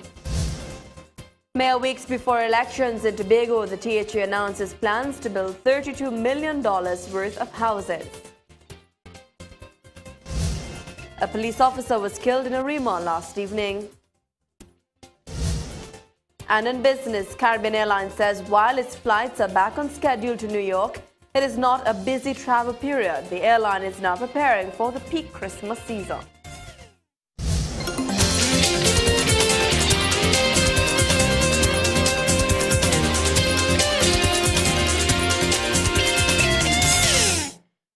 Mere weeks before elections in Tobago, the THA announces plans to build $32 million worth of houses. A police officer was killed in a remorse last evening. And in business, Caribbean Airlines says while its flights are back on schedule to New York, it is not a busy travel period. The airline is now preparing for the peak Christmas season.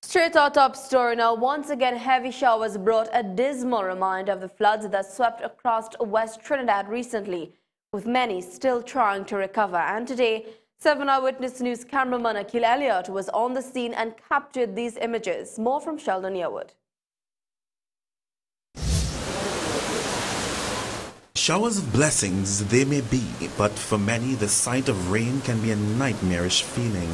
Straight our top story now. Once again, heavy showers brought a dismal reminder of the floods that swept across West Trinidad recently, with many still trying to recover. And today, 7 Eyewitness News cameraman Akil Elliott was on the scene and captured these images. More from Sheldon Yearwood. Showers of blessings they may be, but for many the sight of rain can be a nightmarish feeling.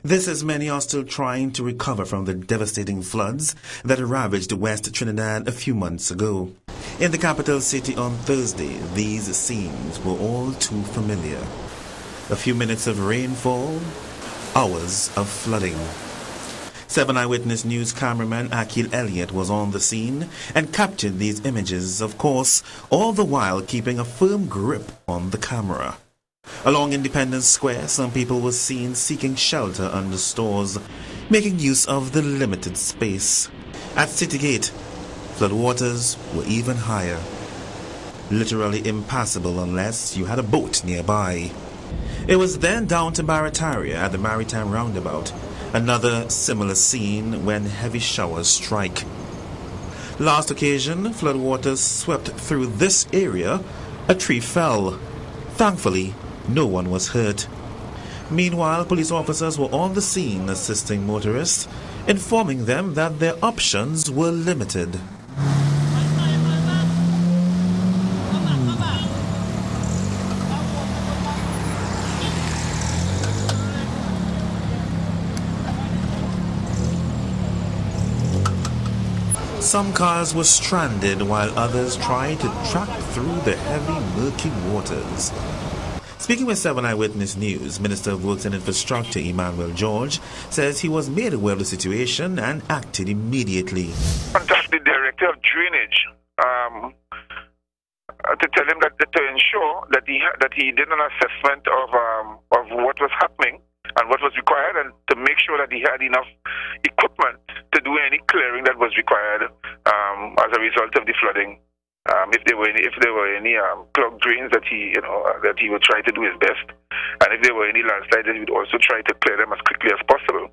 This as many are still trying to recover from the devastating floods that ravaged West Trinidad a few months ago. In the capital city on Thursday, these scenes were all too familiar. A few minutes of rainfall, hours of flooding. 7 Eyewitness News cameraman Akil Elliott was on the scene and captured these images, of course, all the while keeping a firm grip on the camera. Along Independence Square, some people were seen seeking shelter under stores, making use of the limited space. At City Gate, floodwaters were even higher, literally impassable unless you had a boat nearby. It was then down to Barataria at the Maritime Roundabout, another similar scene when heavy showers strike. Last occasion, floodwaters swept through this area, a tree fell. Thankfully, no one was hurt. Meanwhile, police officers were on the scene assisting motorists, informing them that their options were limited. Some cars were stranded while others tried to track through the heavy, murky waters. Speaking with 7 Eyewitness News, Minister of Works and Infrastructure Emmanuel George says he was made aware of the situation and acted immediately. Contact the Director of Drainage to tell him that to ensure that he did an assessment of what was happening and what was required, and to make sure that he had enough equipment to do any clearing that was required as a result of the flooding. If there were any clogged drains, that he would try to do his best, and if there were any landslides, he would also try to clear them as quickly as possible.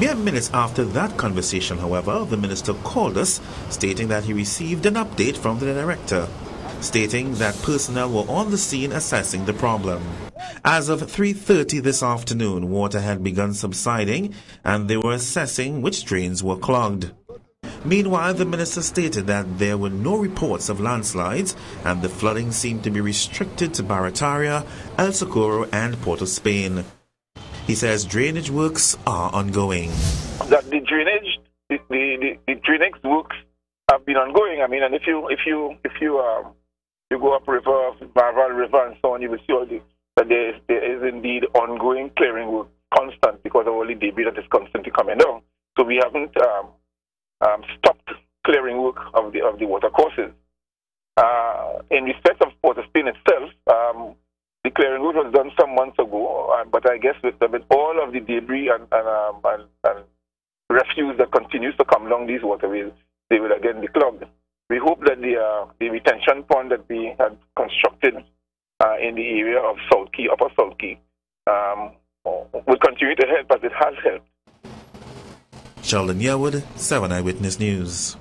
Mere minutes after that conversation, however, the minister called us, stating that he received an update from the director, stating that personnel were on the scene assessing the problem. As of 3:30 this afternoon, water had begun subsiding, and they were assessing which drains were clogged. Meanwhile, the minister stated that there were no reports of landslides, and the flooding seemed to be restricted to Barataria, El Socorro, and Port of Spain. He says drainage works are ongoing. That the drainage works have been ongoing. I mean, and if you go up river, Marval River, and so on, you will see that there is indeed ongoing clearing work, constant, because of all the debris that is constantly coming down. So we haven't stopped clearing work of the water courses. In respect of Port of Spain itself, the clearing work was done some months ago, but I guess with all of the debris and refuse that continues to come along these waterways, they will again be clogged. We hope that the retention pond that we had constructed in the area of South Key, Upper South Key, will continue to help as it has helped. Sheldon Yearwood, 7 Eyewitness News.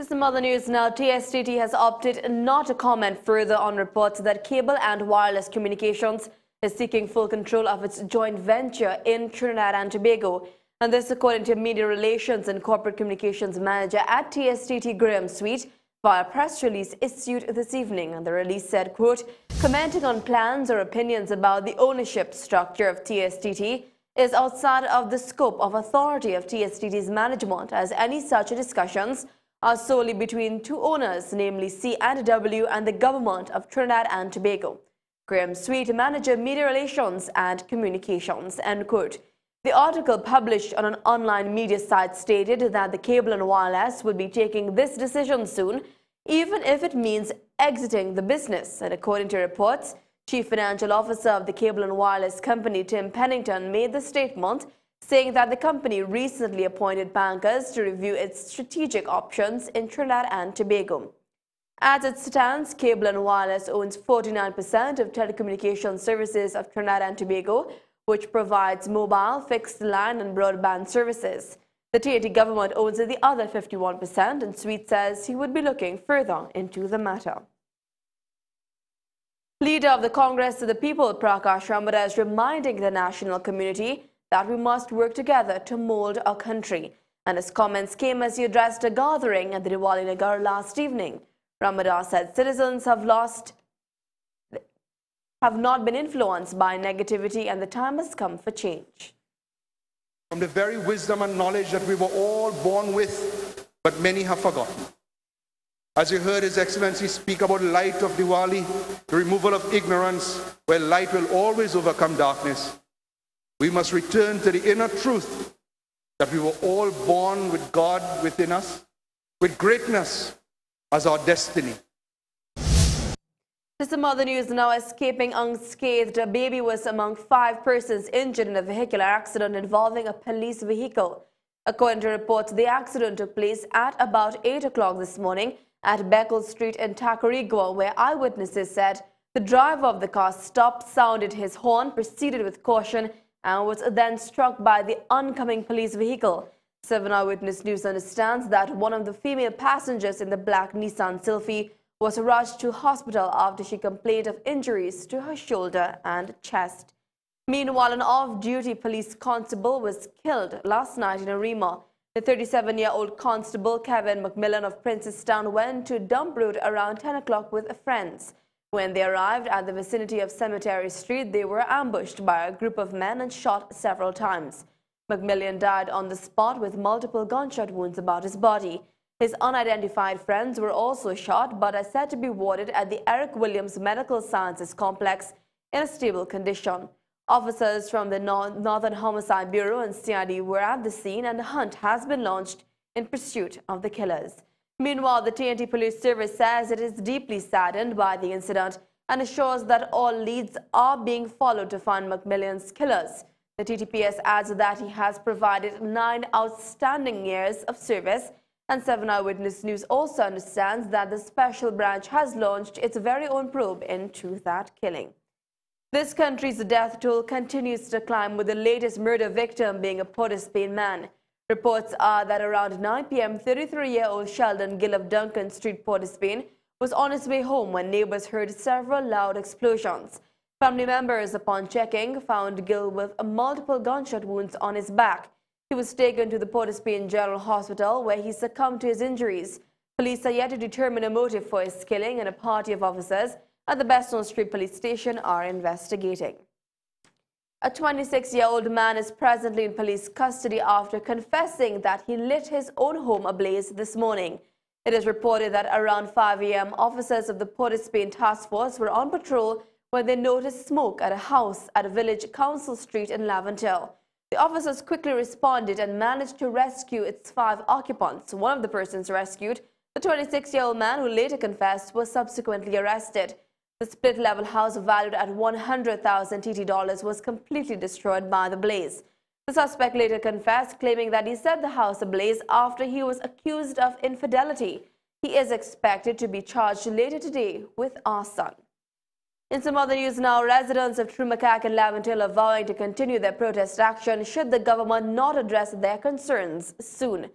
Some other news now. TSTT has opted not to comment further on reports that Cable and Wireless Communications is seeking full control of its joint venture in Trinidad and Tobago. And this according to Media Relations and Corporate Communications Manager at TSTT, Graham Sweet, via a press release issued this evening. And the release said, quote, commenting on plans or opinions about the ownership structure of TSTT is outside of the scope of authority of TSTT's management, as any such discussions are solely between two owners, namely C&W and the government of Trinidad and Tobago. Graham Sweet, Manager, Media Relations and Communications, end quote. The article published on an online media site stated that the Cable and Wireless will be taking this decision soon, even if it means exiting the business. And according to reports, Chief Financial Officer of the Cable and Wireless Company, Tim Pennington, made the statement, saying that the company recently appointed bankers to review its strategic options in Trinidad and Tobago. As it stands, Cable and Wireless owns 49% of telecommunications services of Trinidad and Tobago, which provides mobile, fixed line and broadband services. The TAT government owns the other 51%, and Sweet says he would be looking further into the matter. Leader of the Congress of the People, Prakash Rambada, is reminding the national community that we must work together to mold our country. And his comments came as he addressed a gathering at the Diwali Nagar last evening. Rambada said citizens have not been influenced by negativity, and the time has come for change. From the very wisdom and knowledge that we were all born with, but many have forgotten. As you heard His Excellency speak about light of Diwali, the removal of ignorance, where light will always overcome darkness. We must return to the inner truth that we were all born with God within us, with greatness as our destiny. To some other news now, escaping unscathed, a baby was among 5 persons injured in a vehicular accident involving a police vehicle. According to reports, the accident took place at about 8 o'clock this morning at Beckle Street in Tacarigua, where eyewitnesses said the driver of the car stopped, sounded his horn, proceeded with caution, and was then struck by the oncoming police vehicle. 7 Eyewitness News understands that one of the female passengers in the black Nissan Sylphy was rushed to hospital after she complained of injuries to her shoulder and chest. Meanwhile, an off-duty police constable was killed last night in Arima. The 37-year-old constable Kevin McMillan of Princestown went to Dump Road around 10 o'clock with friends. When they arrived at the vicinity of Cemetery Street, they were ambushed by a group of men and shot several times. McMillan died on the spot with multiple gunshot wounds about his body. His unidentified friends were also shot but are said to be warded at the Eric Williams Medical Sciences Complex in a stable condition. Officers from the Northern Homicide Bureau and CID were at the scene, and a hunt has been launched in pursuit of the killers. Meanwhile, the TNT Police Service says it is deeply saddened by the incident and assures that all leads are being followed to find McMillan's killers. The TTPS adds that he has provided 9 outstanding years of service, and 7 Eyewitness News also understands that the special branch has launched its very own probe into that killing. This country's death toll continues to climb, with the latest murder victim being a Port of Spain man. Reports are that around 9 p.m., 33-year-old Sheldon Gill of Duncan Street, Port of Spain, was on his way home when neighbors heard several loud explosions. Family members, upon checking, found Gill with multiple gunshot wounds on his back. He was taken to the Port of Spain General Hospital, where he succumbed to his injuries. Police are yet to determine a motive for his killing, and a party of officers at the Beston Street Police Station are investigating. A 26-year-old man is presently in police custody after confessing that he lit his own home ablaze this morning. It is reported that around 5 a.m., officers of the Port of Spain Task Force were on patrol when they noticed smoke at a house at Village Council Street in Laventille. The officers quickly responded and managed to rescue its 5 occupants. One of the persons rescued, the 26-year-old man who later confessed, was subsequently arrested. The split-level house, valued at $100,000 TT, was completely destroyed by the blaze. The suspect later confessed, claiming that he set the house ablaze after he was accused of infidelity. He is expected to be charged later today with arson. In some other news now, residents of Trumacac and Laventille are vowing to continue their protest action should the government not address their concerns soon.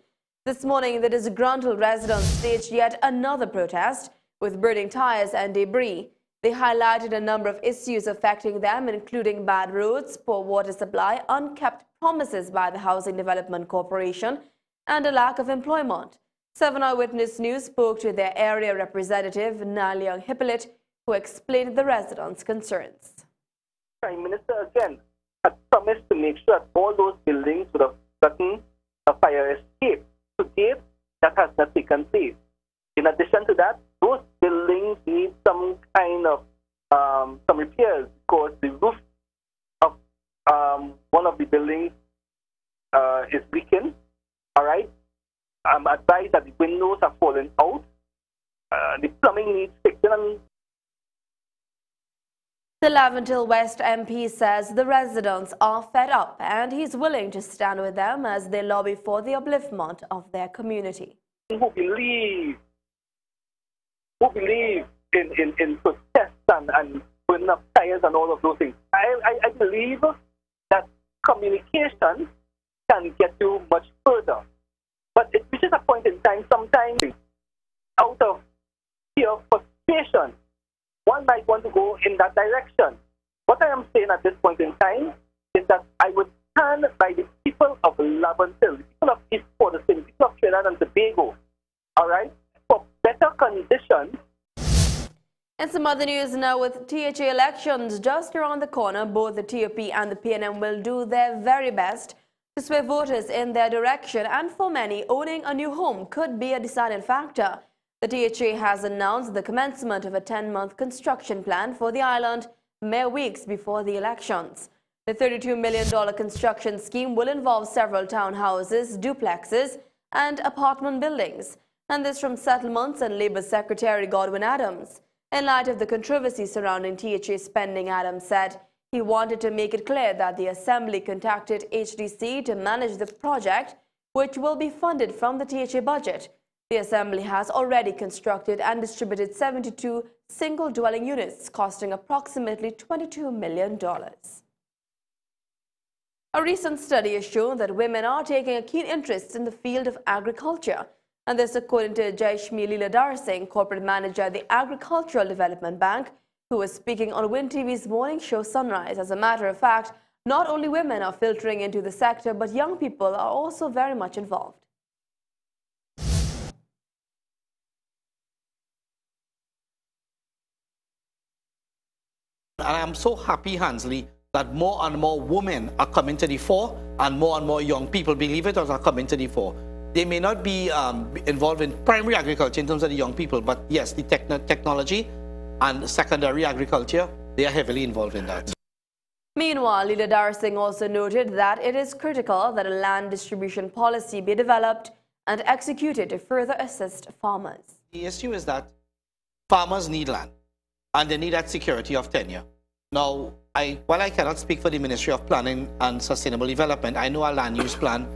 This morning, the disgruntled residents staged yet another protest with burning tires and debris. They highlighted a number of issues affecting them, including bad roads, poor water supply, unkept promises by the Housing Development Corporation, and a lack of employment. 7 Eyewitness News spoke to their area representative, Naliang Hippolyte, who explained the residents' concerns. Prime Minister again had promised to make sure that all those buildings would have gotten a fire escape. To date, that has not taken place. In addition to that, those buildings need some kind of some repairs, because the roof of one of the buildings is leaking. All right, I'm advised that the windows are falling out. The plumbing needs fixing. The Laventille West MP says the residents are fed up and he's willing to stand with them as they lobby for the upliftment of their community. Who believe in protest and putting up tires and all of those things. I believe that communication can get you much further. But it reaches a point in time, sometimes out of fear of frustration, one might want to go in that direction. What I am saying at this point in time is that I would stand by the people of Laventille, the people of East Port of Spain, the people of Trinidad and Tobago, all right, for better conditions. And some other news now, with THA elections just around the corner, both the TOP and the PNM will do their very best to sway voters in their direction, and for many, owning a new home could be a deciding factor. The THA has announced the commencement of a 10-month construction plan for the island mere weeks before the elections. The $32 million construction scheme will involve several townhouses, duplexes, and apartment buildings. And this from Settlements and Labour Secretary Godwin Adams. In light of the controversy surrounding THA spending, Adams said he wanted to make it clear that the Assembly contacted HDC to manage the project, which will be funded from the THA budget. The Assembly has already constructed and distributed 72 single-dwelling units costing approximately $22 million. A recent has shown that women are taking a keen interest in the field of agriculture. And this according to Jaishmi Leeladhar Singh, Corporate Manager at the Agricultural Development Bank, who was speaking on Win TV's morning show Sunrise. As a matter of fact, not only women are filtering into the sector, but young people are also very much involved. And I'm so happy, Hansley, that more and more women are coming to the fore and more young people, believe it or not, are coming to the fore. They may not be involved in primary agriculture in terms of the young people, but yes, the technology and secondary agriculture, they are heavily involved in that. Meanwhile, Leeladhar Singh also noted that it is critical that a land distribution policy be developed and executed to further assist farmers. The issue is that farmers need land and they need that security of tenure. Now, while I cannot speak for the Ministry of Planning and Sustainable Development, I know our land use plan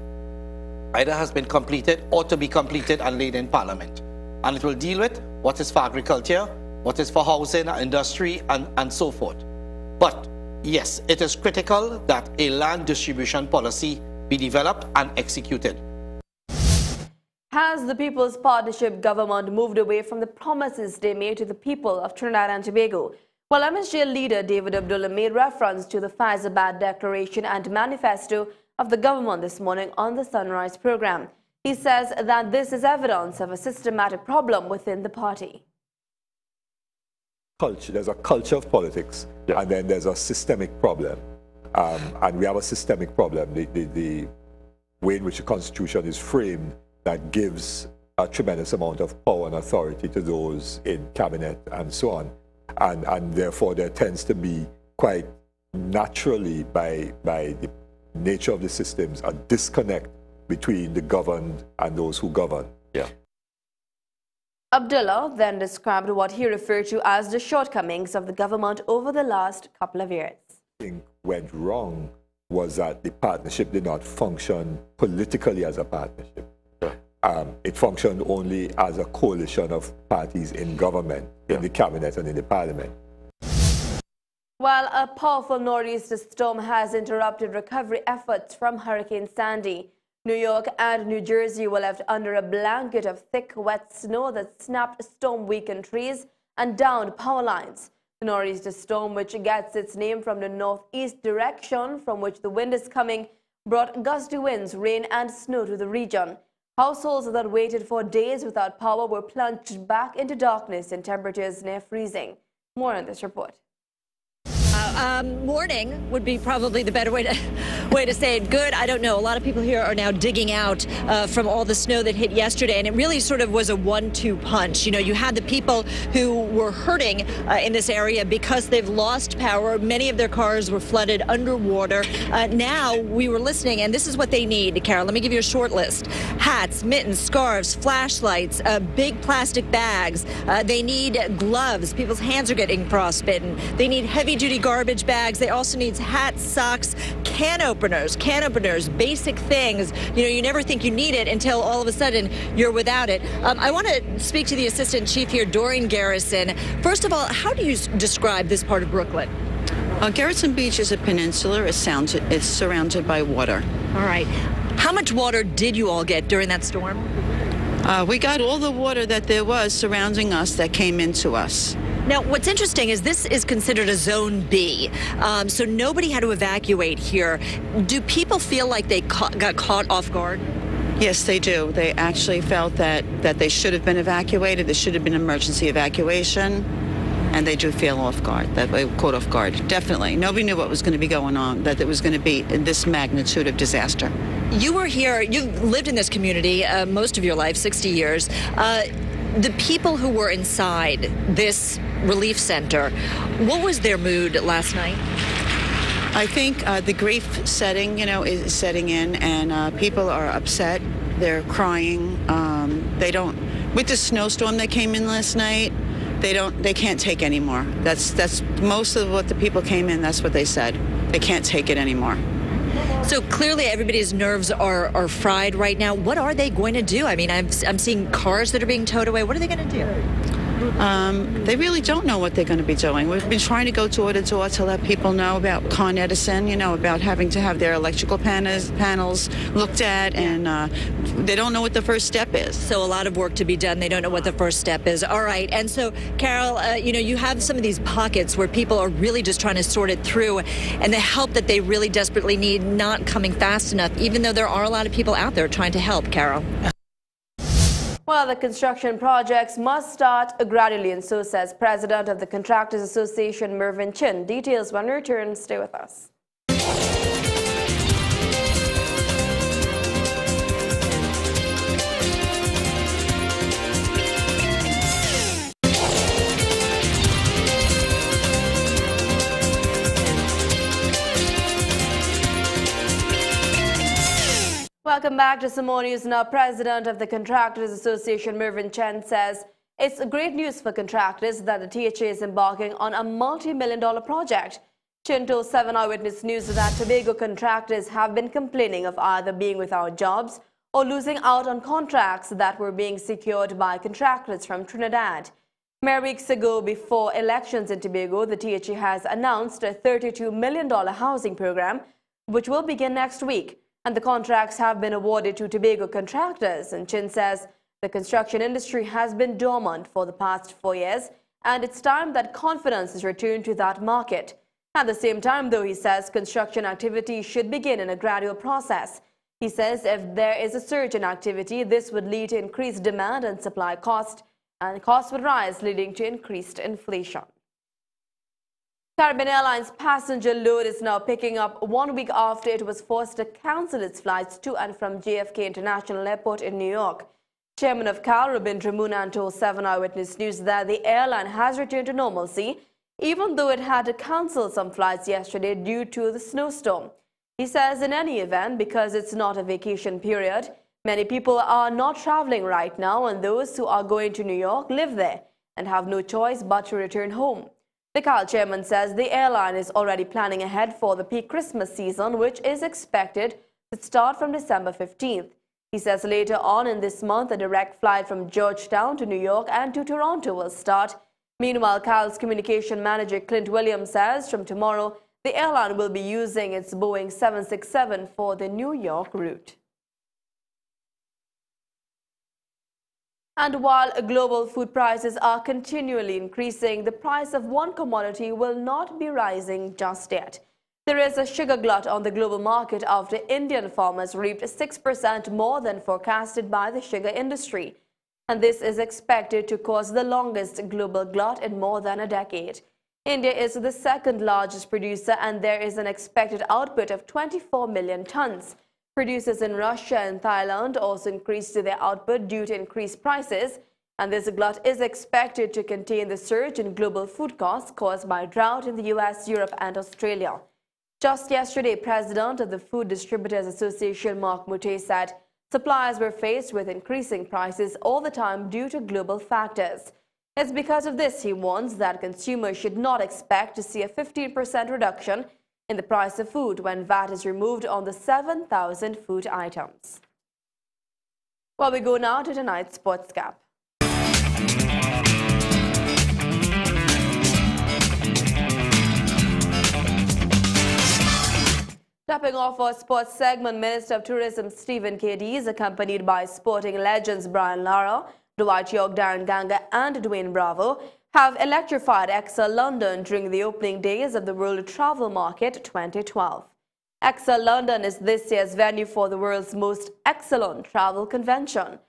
either has been completed or to be completed and laid in Parliament. And it will deal with what is for agriculture, what is for housing, industry, and so forth. But yes, it is critical that a land distribution policy be developed and executed. Has the People's Partnership government moved away from the promises they made to the people of Trinidad and Tobago? Well, MSJ leader David Abdullah made reference to the Faizabad Declaration and Manifesto of the government this morning on the Sunrise program. He says that this is evidence of a systematic problem within the party. There's a culture of politics, and then there's a systemic problem. And we have a systemic problem. The way in which the Constitution is framed that gives a tremendous amount of power and authority to those in cabinet and so on. And therefore there tends to be quite naturally by the nature of the systems a disconnect between the governed and those who govern. Abdullah then described what he referred to as the shortcomings of the government over the last couple of years. I think went wrong was that the partnership did not function politically as a partnership. It functioned only as a coalition of parties in government, in the cabinet and in the parliament. While a powerful nor'easter storm has interrupted recovery efforts from Hurricane Sandy, New York and New Jersey were left under a blanket of thick, wet snow that snapped storm-weakened trees and downed power lines. The nor'easter storm, which gets its name from the northeast direction from which the wind is coming, brought gusty winds, rain and snow to the region. Households that waited for days without power were plunged back into darkness and temperatures near freezing. More on this report. Mourning would be probably the better way to say it. Good, I don't know. A lot of people here are now digging out from all the snow that hit yesterday, and it really sort of was a 1-2 punch. You know, you had the people who were hurting in this area because they've lost power. Many of their cars were flooded underwater. Now we were listening, and this is what they need, Carol. Let me give you a short list. Hats, mittens, scarves, flashlights, big plastic bags. They need gloves. People's hands are getting frostbitten. They need heavy-duty garbage bags. They also need hats, socks, can openers, basic things. You know, you never think you need it until all of a sudden you're without it. I want to speak to the Assistant Chief here, Doreen Garrison. First of all, how do you describe this part of Brooklyn? Garrison Beach is a peninsula. It's surrounded by water. All right. How much water did you all get during that storm? We got all the water that there was surrounding us that came into us. Now, what's interesting is this is considered a Zone B, so nobody had to evacuate here. Do people feel like they got caught off guard? Yes, they do. They actually felt that they should have been evacuated. There should have been emergency evacuation, and they do feel off guard, that they were caught off guard. Definitely. Nobody knew what was going to be going on, that it was going to be this magnitude of disaster. You were here, you've lived in this community most of your life, 60 years. The people who were inside this relief center, what was their mood last night? I think the grief setting, is setting in, and people are upset. They're crying. They don't. With the snowstorm that came in last night, they can't take anymore. That's most of what the people came in. That's what they said. They can't take it anymore. So clearly everybody's nerves are fried right now. What are they going to do? I mean, I'm seeing cars that are being towed away. What are they going to do? They really don't know what they're going to be doing. We've been trying to go door to door to let people know about Con Edison, about having to have their electrical panels looked at, and they don't know what the first step is. So a lot of work to be done. They don't know what the first step is. All right. And so, Carol, you have some of these pockets where people are really just trying to sort it through, and the help that they really desperately need not coming fast enough, even though there are a lot of people out there trying to help, Carol. Well, the construction projects must start gradually, and so says President of the Contractors Association, Mervyn Chin. Details when we return. Stay with us. Welcome back to Samo News. Now, President of the Contractors Association, Mervyn Chin, says it's great news for contractors that the THA is embarking on a multi-million-dollar project. Chin told 7 Eyewitness News that Tobago contractors have been complaining of either being without jobs or losing out on contracts that were being secured by contractors from Trinidad. Mere weeks ago, before elections in Tobago, the THA has announced a $32 million housing program, which will begin next week. And the contracts have been awarded to Tobago contractors. And Chin says the construction industry has been dormant for the past 4 years, and it's time that confidence is returned to that market. At the same time, though, he says construction activity should begin in a gradual process. He says if there is a surge in activity, this would lead to increased demand and supply cost, and costs would rise, leading to increased inflation. Caribbean Airlines passenger load is now picking up 1 week after it was forced to cancel its flights to and from JFK International Airport in New York. Chairman of CAL, Rabindra Moonan, told 7 Eyewitness News that the airline has returned to normalcy, even though it had to cancel some flights yesterday due to the snowstorm. He says in any event, because it's not a vacation period, many people are not traveling right now, and those who are going to New York live there and have no choice but to return home. The CAL chairman says the airline is already planning ahead for the peak Christmas season, which is expected to start from December 15th. He says later on in this month, a direct flight from Georgetown to New York and to Toronto will start. Meanwhile, CAL's communication manager Clint Williams says from tomorrow, the airline will be using its Boeing 767 for the New York route. And while global food prices are continually increasing, the price of one commodity will not be rising just yet. There is a sugar glut on the global market after Indian farmers reaped 6% more than forecasted by the sugar industry. And this is expected to cause the longest global glut in more than a decade. India is the second largest producer, and there is an expected output of 24 million tons. Producers in Russia and Thailand also increased their output due to increased prices, and this glut is expected to contain the surge in global food costs caused by drought in the US, Europe and Australia. Just yesterday, President of the Food Distributors Association, Mark Mutte, said suppliers were faced with increasing prices all the time due to global factors. It's because of this, he warns, that consumers should not expect to see a 15% reduction in the price of food when VAT is removed on the 7,000 food items. Well, we go now to tonight's Sports Cap. Topping off our sports segment, Minister of Tourism Stephen K. Dees, accompanied by sporting legends Brian Lara, Dwight York, Darren Ganga and Dwayne Bravo, have electrified Excel London during the opening days of the World Travel Market 2012. Excel London is this year's venue for the world's most excellent travel convention.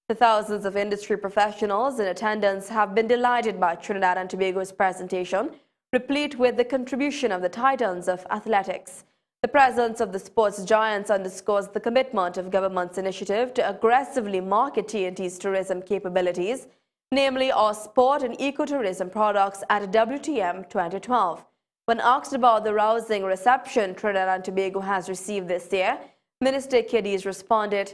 The thousands of industry professionals in attendance have been delighted by Trinidad and Tobago's presentation, replete with the contribution of the titans of athletics. The presence of the sports giants underscores the commitment of government's initiative to aggressively market TNT's tourism capabilities, namely our sport and ecotourism products at WTM 2012. When asked about the rousing reception Trinidad and Tobago has received this year, Minister Cadiz responded,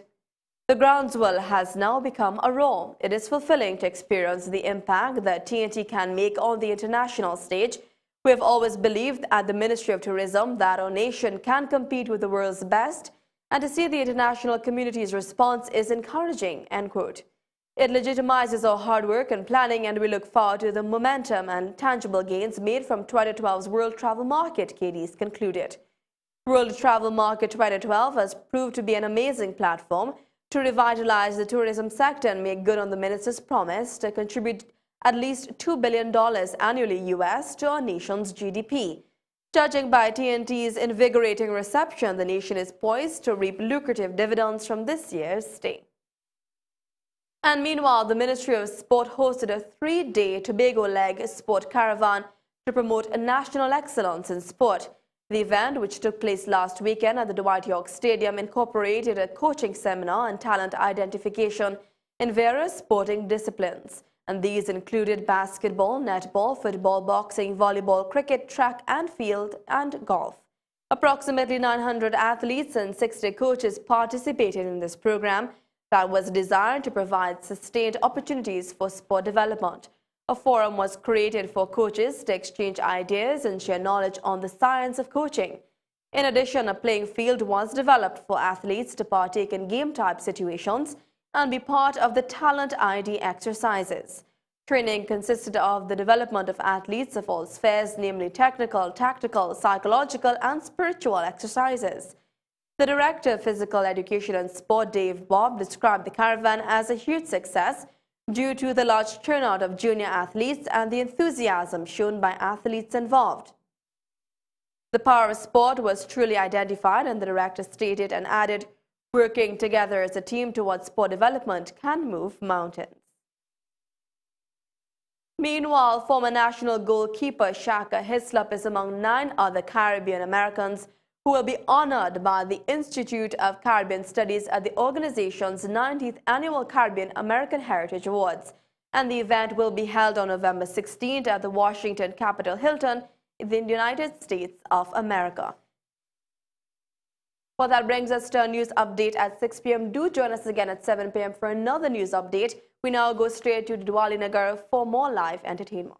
"The groundswell has now become a roar. It is fulfilling to experience the impact that TNT can make on the international stage. We have always believed at the Ministry of Tourism that our nation can compete with the world's best, and to see the international community's response is encouraging," end quote. "It legitimizes our hard work and planning, and we look forward to the momentum and tangible gains made from 2012's World Travel Market," Cadiz concluded. World Travel Market 2012 has proved to be an amazing platform to revitalize the tourism sector and make good on the minister's promise to contribute at least $2 billion annually US to our nation's GDP. Judging by TNT's invigorating reception, the nation is poised to reap lucrative dividends from this year's stay. And meanwhile, the Ministry of Sport hosted a 3-day Tobago-leg sport caravan to promote national excellence in sport. The event, which took place last weekend at the Dwight York Stadium, incorporated a coaching seminar and talent identification in various sporting disciplines. And these included basketball, netball, football, boxing, volleyball, cricket, track and field, and golf. Approximately 900 athletes and 60 coaches participated in this program that was designed to provide sustained opportunities for sport development. A forum was created for coaches to exchange ideas and share knowledge on the science of coaching. In addition, a playing field was developed for athletes to partake in game-type situations and be part of the talent ID exercises. Training consisted of the development of athletes of all spheres, namely technical, tactical, psychological, and spiritual exercises. The Director of Physical Education and Sport, Dave Bob, described the caravan as a huge success due to the large turnout of junior athletes and the enthusiasm shown by athletes involved. The power of sport was truly identified, and the director stated and added, "Working together as a team towards sport development can move mountains." Meanwhile, former national goalkeeper Shaka Hislop is among 9 other Caribbean Americans who will be honored by the Institute of Caribbean Studies at the organization's 90th Annual Caribbean American Heritage Awards. And the event will be held on November 16th at the Washington Capitol Hilton in the United States of America. Well, that brings us to a news update at 6 p.m. Do join us again at 7 p.m. for another news update. We now go straight to Diwali Nagar for more live entertainment.